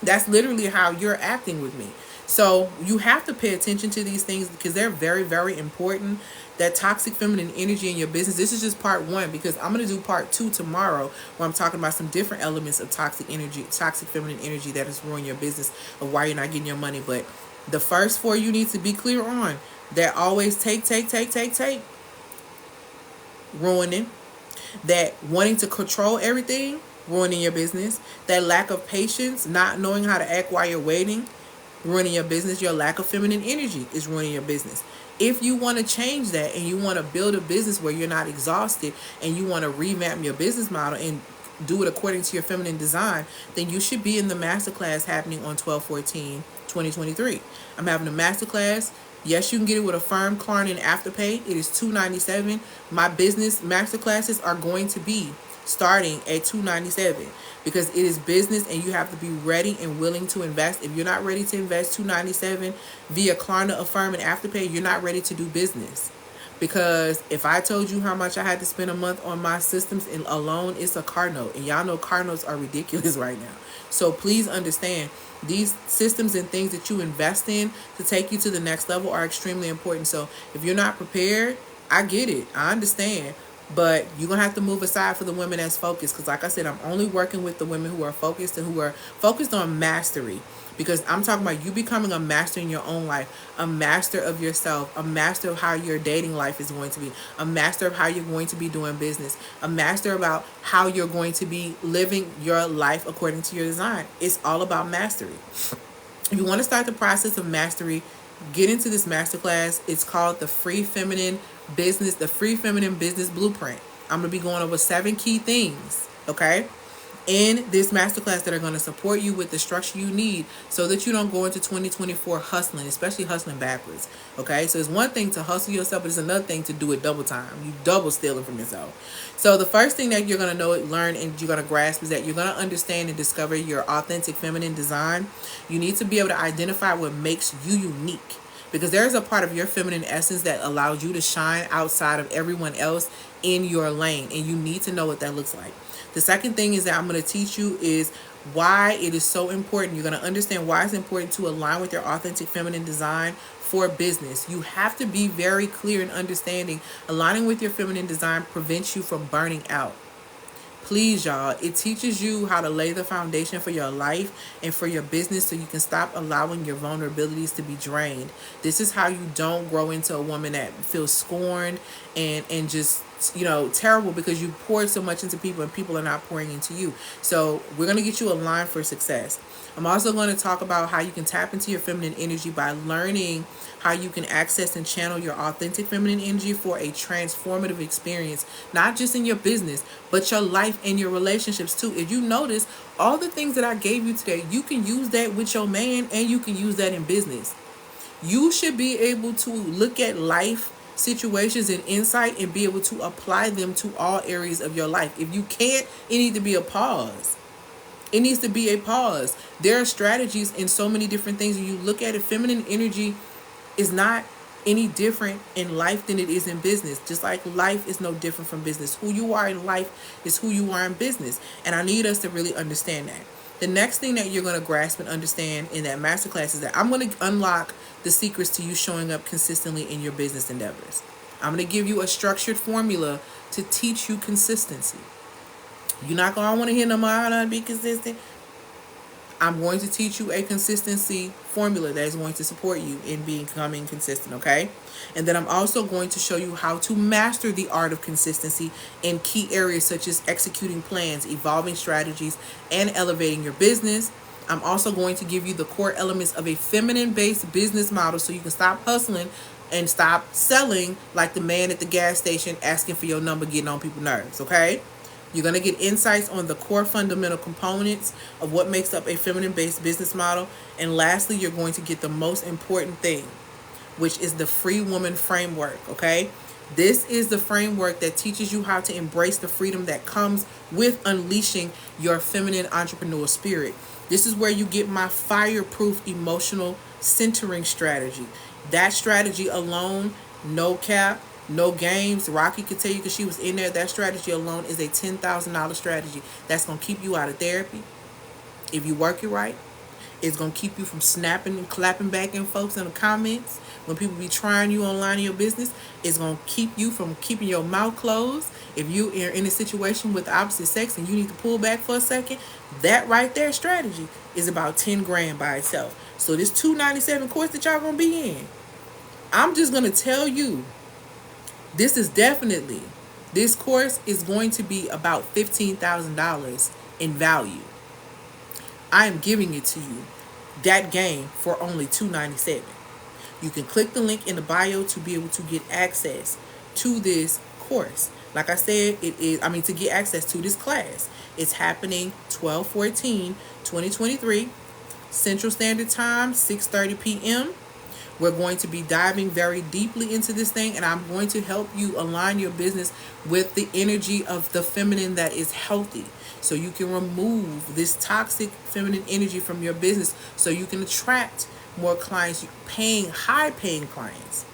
That's literally how you're acting with me. So you have to pay attention to these things because they're very, very important. That toxic feminine energy in your business. This is just part 1, because I'm going to do part 2 tomorrow, where I'm talking about some different elements of toxic energy, toxic feminine energy that is ruining your business, of why you're not getting your money. But the first 4 you need to be clear on. That always take, ruining. That wanting to control everything, ruining your business. That lack of patience, not knowing how to act while you're waiting, ruining your business. Your lack of feminine energy is ruining your business. If you want to change that and you want to build a business where you're not exhausted, and you want to revamp your business model and do it according to your feminine design, then you should be in the masterclass happening on 12/14/2023. I'm having a masterclass. Yes, you can get it with a firm Klarna and Afterpay. It is $297. My business masterclasses are going to be starting at $297 because it is business and you have to be ready and willing to invest. If you're not ready to invest $297 via Klarna, Affirm, and Afterpay, you're not ready to do business. Because if I told you how much I had to spend a month on my systems alone, it's a car note. And y'all know car notes are ridiculous right now. So please understand, these systems and things that you invest in to take you to the next level are extremely important. So if you're not prepared, I get it. I understand. But you're going to have to move aside for the women that's focused. Because like I said, I'm only working with the women who are focused and who are focused on mastery. Because I'm talking about you becoming a master in your own life, a master of yourself, a master of how your dating life is going to be, a master of how you're going to be doing business, a master about how you're going to be living your life according to your design. It's all about mastery. You want to start the process of mastery, get into this masterclass. It's called the Free Feminine Business Blueprint. I'm going to be going over 7 key things, okay, in this masterclass that are going to support you with the structure you need so that you don't go into 2024 hustling, especially hustling backwards. Okay, so it's one thing to hustle yourself, but it's another thing to do it double time. You double stealing from yourself. So the first thing that you're going to know, learn, and you're going to grasp is that you're going to understand and discover your authentic feminine design. You need to be able to identify what makes you unique, because there's a part of your feminine essence that allows you to shine outside of everyone else in your lane, and you need to know what that looks like. The second thing is that I'm going to teach you is why it is so important. You're going to understand why it's important to align with your authentic feminine design for business. You have to be very clear in understanding aligning with your feminine design prevents you from burning out. Please, y'all, it teaches you how to lay the foundation for your life and for your business so you can stop allowing your vulnerabilities to be drained. This is how you don't grow into a woman that feels scorned and just, terrible because you poured so much into people and people are not pouring into you. So we're going to get you aligned for success. I'm also going to talk about how you can tap into your feminine energy by learning how you can access and channel your authentic feminine energy for a transformative experience, not just in your business, but your life and your relationships too. If you notice, all the things that I gave you today, you can use that with your man and you can use that in business. You should be able to look at life situations and insight and be able to apply them to all areas of your life. If you can't, it needs to be a pause. It needs to be a pause. There are strategies in so many different things. When you look at it, feminine energy is not any different in life than it is in business. Just like life is no different from business. Who you are in life is who you are in business. And I need us to really understand that. The next thing that you're going to grasp and understand in that masterclass is that I'm going to unlock the secrets to you showing up consistently in your business endeavors. I'm going to give you a structured formula to teach you consistency. You're not going to want to hear no more, how to be consistent. I'm going to teach you a consistency formula that is going to support you in becoming consistent, okay? And then I'm also going to show you how to master the art of consistency in key areas such as executing plans, evolving strategies, and elevating your business. I'm also going to give you the core elements of a feminine-based business model so you can stop hustling and stop selling like the man at the gas station asking for your number, getting on people's nerves, okay? You're going to get insights on the core fundamental components of what makes up a feminine-based business model. And lastly, you're going to get the most important thing, which is the free woman framework, okay? This is the framework that teaches you how to embrace the freedom that comes with unleashing your feminine entrepreneurial spirit. This is where you get my fireproof emotional centering strategy. That strategy alone, no cap, no games. Rocky could tell you because she was in there. That strategy alone is a $10,000 strategy that's going to keep you out of therapy. If you work it right, it's going to keep you from snapping and clapping back in folks in the comments. When people be trying you online in your business, it's going to keep you from keeping your mouth closed. If you are in a situation with the opposite sex and you need to pull back for a second, that right there strategy is about 10 grand by itself. So this $297 course that y'all going to be in, I'm just going to tell you, this course is going to be about $15,000 in value. I am giving it to you, that game, for only $297. You can click the link in the bio to be able to get access to this course. Like I said, to get access to this class. It's happening 12/14/2023, Central Standard Time, 6:30 p.m. We're going to be diving very deeply into this thing, and I'm going to help you align your business with the energy of the feminine that is healthy, so you can remove this toxic feminine energy from your business so you can attract more clients, high paying clients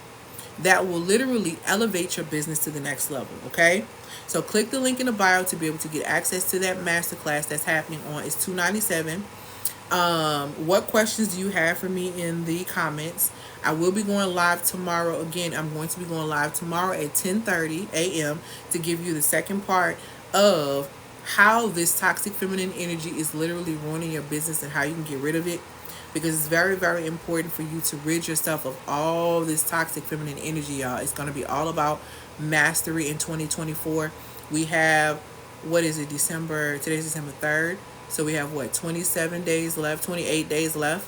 that will literally elevate your business to the next level, okay? So click the link in the bio to be able to get access to that masterclass that's happening on. It's $297. What questions do you have for me in the comments? I will be going live tomorrow. Again, I'm going to be going live tomorrow at 10:30 a.m. to give you the second part of how this toxic feminine energy is literally ruining your business and how you can get rid of it. Because it's very, very important for you to rid yourself of all this toxic feminine energy, y'all. It's going to be all about mastery in 2024. We have, today's December 3rd. So we have 27 days left, 28 days left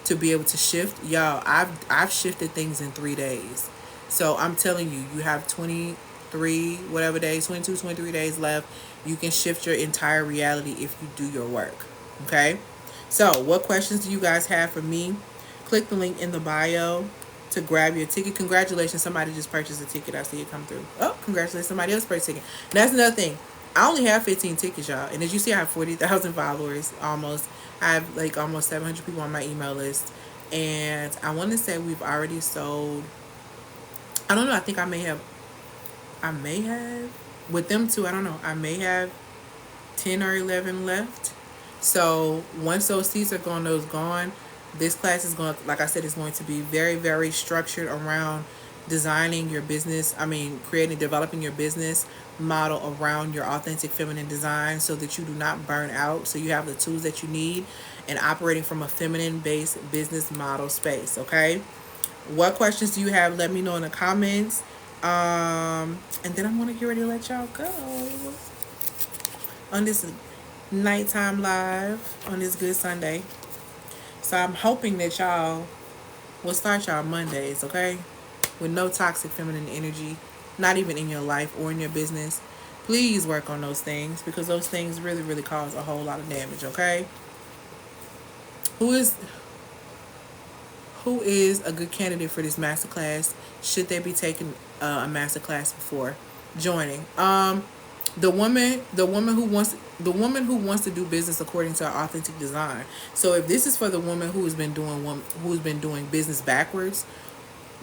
to be able to shift. Y'all, I've shifted things in 3 days. So I'm telling you, you have 23 days left. You can shift your entire reality if you do your work. Okay? So what questions do you guys have for me? Click the link in the bio to grab your ticket. Congratulations, somebody just purchased a ticket. I see it come through. Oh, congratulations, somebody else purchased a ticket. And that's another thing. I only have 15 tickets, y'all. And as you see, I have 40,000 followers almost. I have almost 700 people on my email list. And I want to say we've already sold, I don't know, I think I may have, with them two, I don't know, I may have 10 or 11 left. So once those seats are gone, this class is going, like I said, is going to be very, very structured around designing your business. Developing your business model around your authentic feminine design so that you do not burn out. So you have the tools that you need and operating from a feminine based business model space. Okay. What questions do you have? Let me know in the comments. And then I'm going to get ready to let y'all go on this nighttime live on this good Sunday. So I'm hoping that y'all will start y'all Mondays, okay, with no toxic feminine energy, not even in your life or in your business. Please work on those things because those things really, really cause a whole lot of damage, okay? Who is a good candidate for this masterclass? Should they be taking a masterclass before joining? The woman who wants to do business according to her authentic design. So if this is for the woman who's been doing business backwards,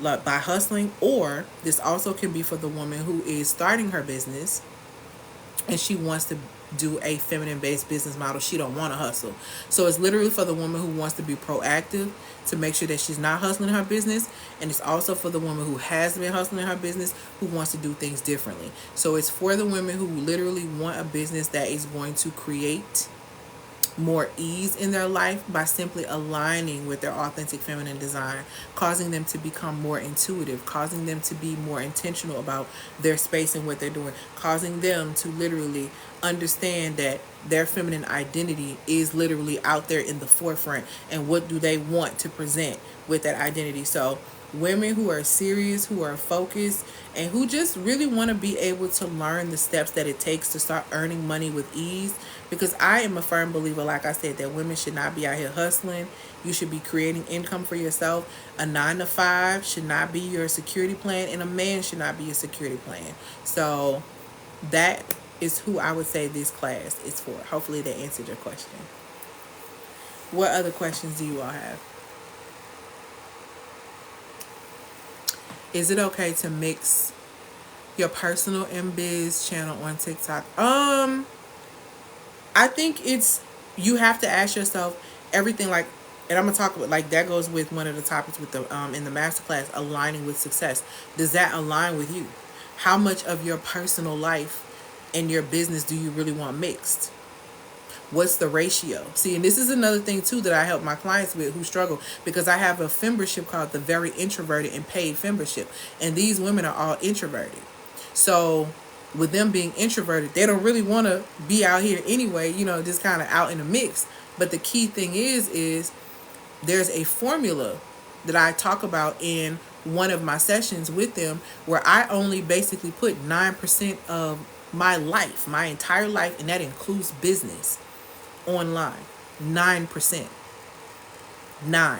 like by hustling, or this also can be for the woman who is starting her business and she wants to do a feminine based business model. She don't want to hustle. So it's literally for the woman who wants to be proactive to make sure that she's not hustling her business, and it's also for the woman who has been hustling her business who wants to do things differently. So it's for the women who literally want a business that is going to create more ease in their life by simply aligning with their authentic feminine design, causing them to become more intuitive, causing them to be more intentional about their space and what they're doing, causing them to literally understand that their feminine identity is literally out there in the forefront, and what do they want to present with that identity. So women who are serious, who are focused, and who just really want to be able to learn the steps that it takes to start earning money with ease. Because I am a firm believer, like I said, that women should not be out here hustling. You should be creating income for yourself. A 9 to 5 should not be your security plan, and a man should not be your security plan. So that is who I would say this class is for. Hopefully that answered your question. What other questions do you all have? Is it okay to mix your personal and biz channel on TikTok? I think it's, you have to ask yourself everything, like, and I'm gonna talk about, like, that goes with one of the topics with the in the masterclass, aligning with success. Does that align with you? How much of your personal life and your business do you really want mixed? What's the ratio? See, and this is another thing too that I help my clients with who struggle, because I have a membership called the Very Introverted and Paid Membership, and these women are all introverted. So with them being introverted, they don't really want to be out here anyway, just kind of out in the mix. But the key thing is there's a formula that I talk about in one of my sessions with them, where I only basically put 9% of my life, my entire life, and that includes business, online. 9%. 9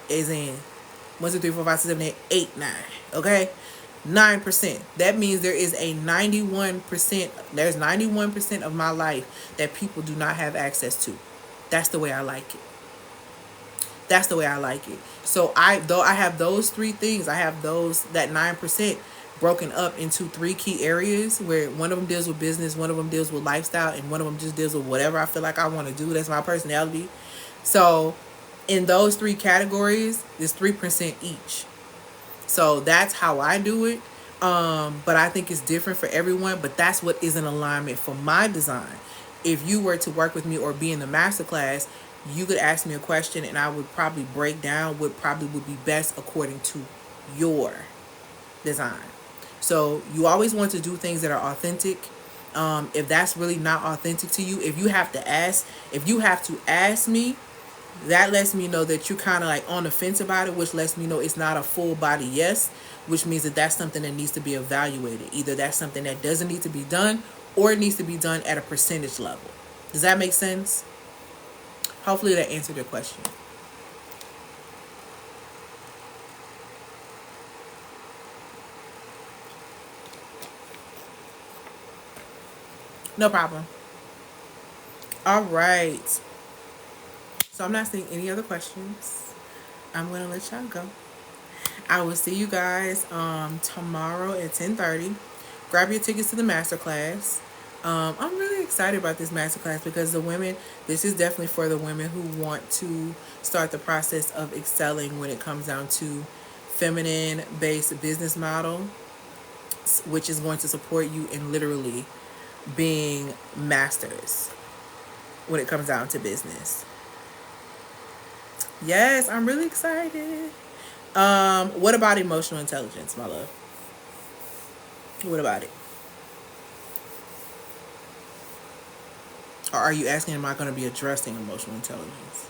is in 1, 2, 3, 4, 5, 6, 7, 8, 8, 9. Okay? 9%. That means there is a 91%. There's 91% of my life that people do not have access to. That's the way I like it. That's the way I like it. So though I have those three things, I have that 9% broken up into 3 key areas, where one of them deals with business, one of them deals with lifestyle, and one of them just deals with whatever I feel like I want to do. That's my personality. So in those 3 categories, it's 3% each. So that's how I do it. But I think it's different for everyone, but that's what is in alignment for my design. If you were to work with me or be in the masterclass, you could ask me a question and I would probably break down what probably would be best according to your design. So you always want to do things that are authentic. If that's really not authentic to you, if you have to ask me, that lets me know that you're kind of like on the fence about it, which lets me know it's not a full body yes, which means that that's something that needs to be evaluated. Either that's something that doesn't need to be done, or it needs to be done at a percentage level. Does that make sense? Hopefully that answered your question. No problem. All right. So I'm not seeing any other questions. I'm going to let y'all go. I will see you guys tomorrow at 10:30. Grab your tickets to the masterclass. I'm really excited about this masterclass because this is definitely for the women who want to start the process of excelling when it comes down to feminine-based business model, which is going to support you in literally being masters when it comes down to business. Yes, I'm really excited. What about emotional intelligence, my love? What about it? Or are you asking, am I going to be addressing emotional intelligence?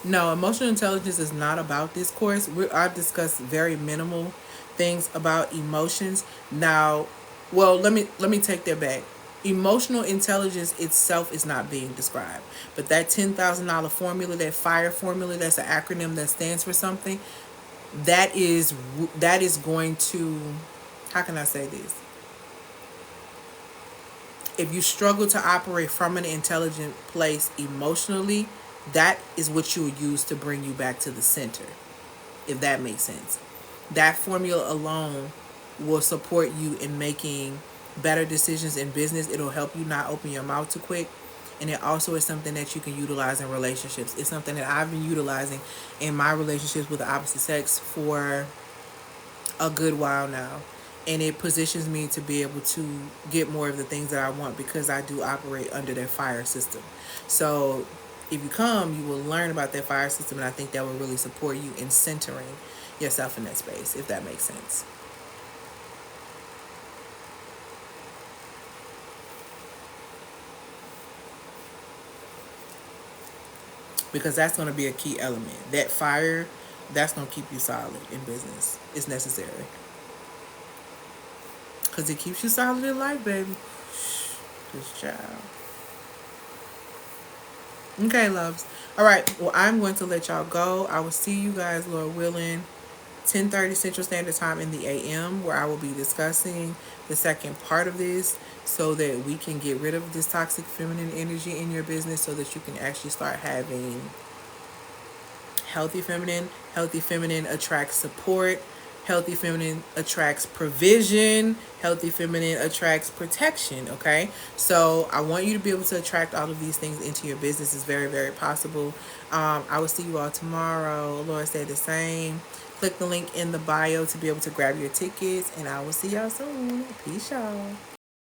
No, emotional intelligence is not about this course. I've discussed very minimal things about emotions. Now, well, let me take that back. Emotional intelligence itself is not being described, but that $10,000 formula, that FIRE formula, that's an acronym that stands for something. that is that is going to, how can I say this? If you struggle to operate from an intelligent place emotionally, that is what you will use to bring you back to the center, if that makes sense. That formula alone will support you in making better decisions in business. It'll help you not open your mouth too quick. And it also is something that you can utilize in relationships. It's something that I've been utilizing in my relationships with the opposite sex for a good while now. And it positions me to be able to get more of the things that I want because I do operate under their fire system. So if you come, you will learn about that fire system, and I think that will really support you in centering yourself in that space, if that makes sense. Because that's going to be a key element. That fire, that's going to keep you solid in business. It's necessary. Because it keeps you solid in life, baby. This child. Okay, loves. All right. Well, I'm going to let y'all go. I will see you guys, Lord willing, 10:30 Central Standard Time in the AM, where I will be discussing the second part of this so that we can get rid of this toxic feminine energy in your business so that you can actually start having healthy feminine. Healthy feminine attracts support. Healthy feminine attracts provision. Healthy feminine attracts protection. Okay, so I want you to be able to attract all of these things into your business. It's very, very possible. I will see you all tomorrow. Lord say the same. Click the link in the bio to be able to grab your tickets, and I will see y'all soon. Peace, y'all.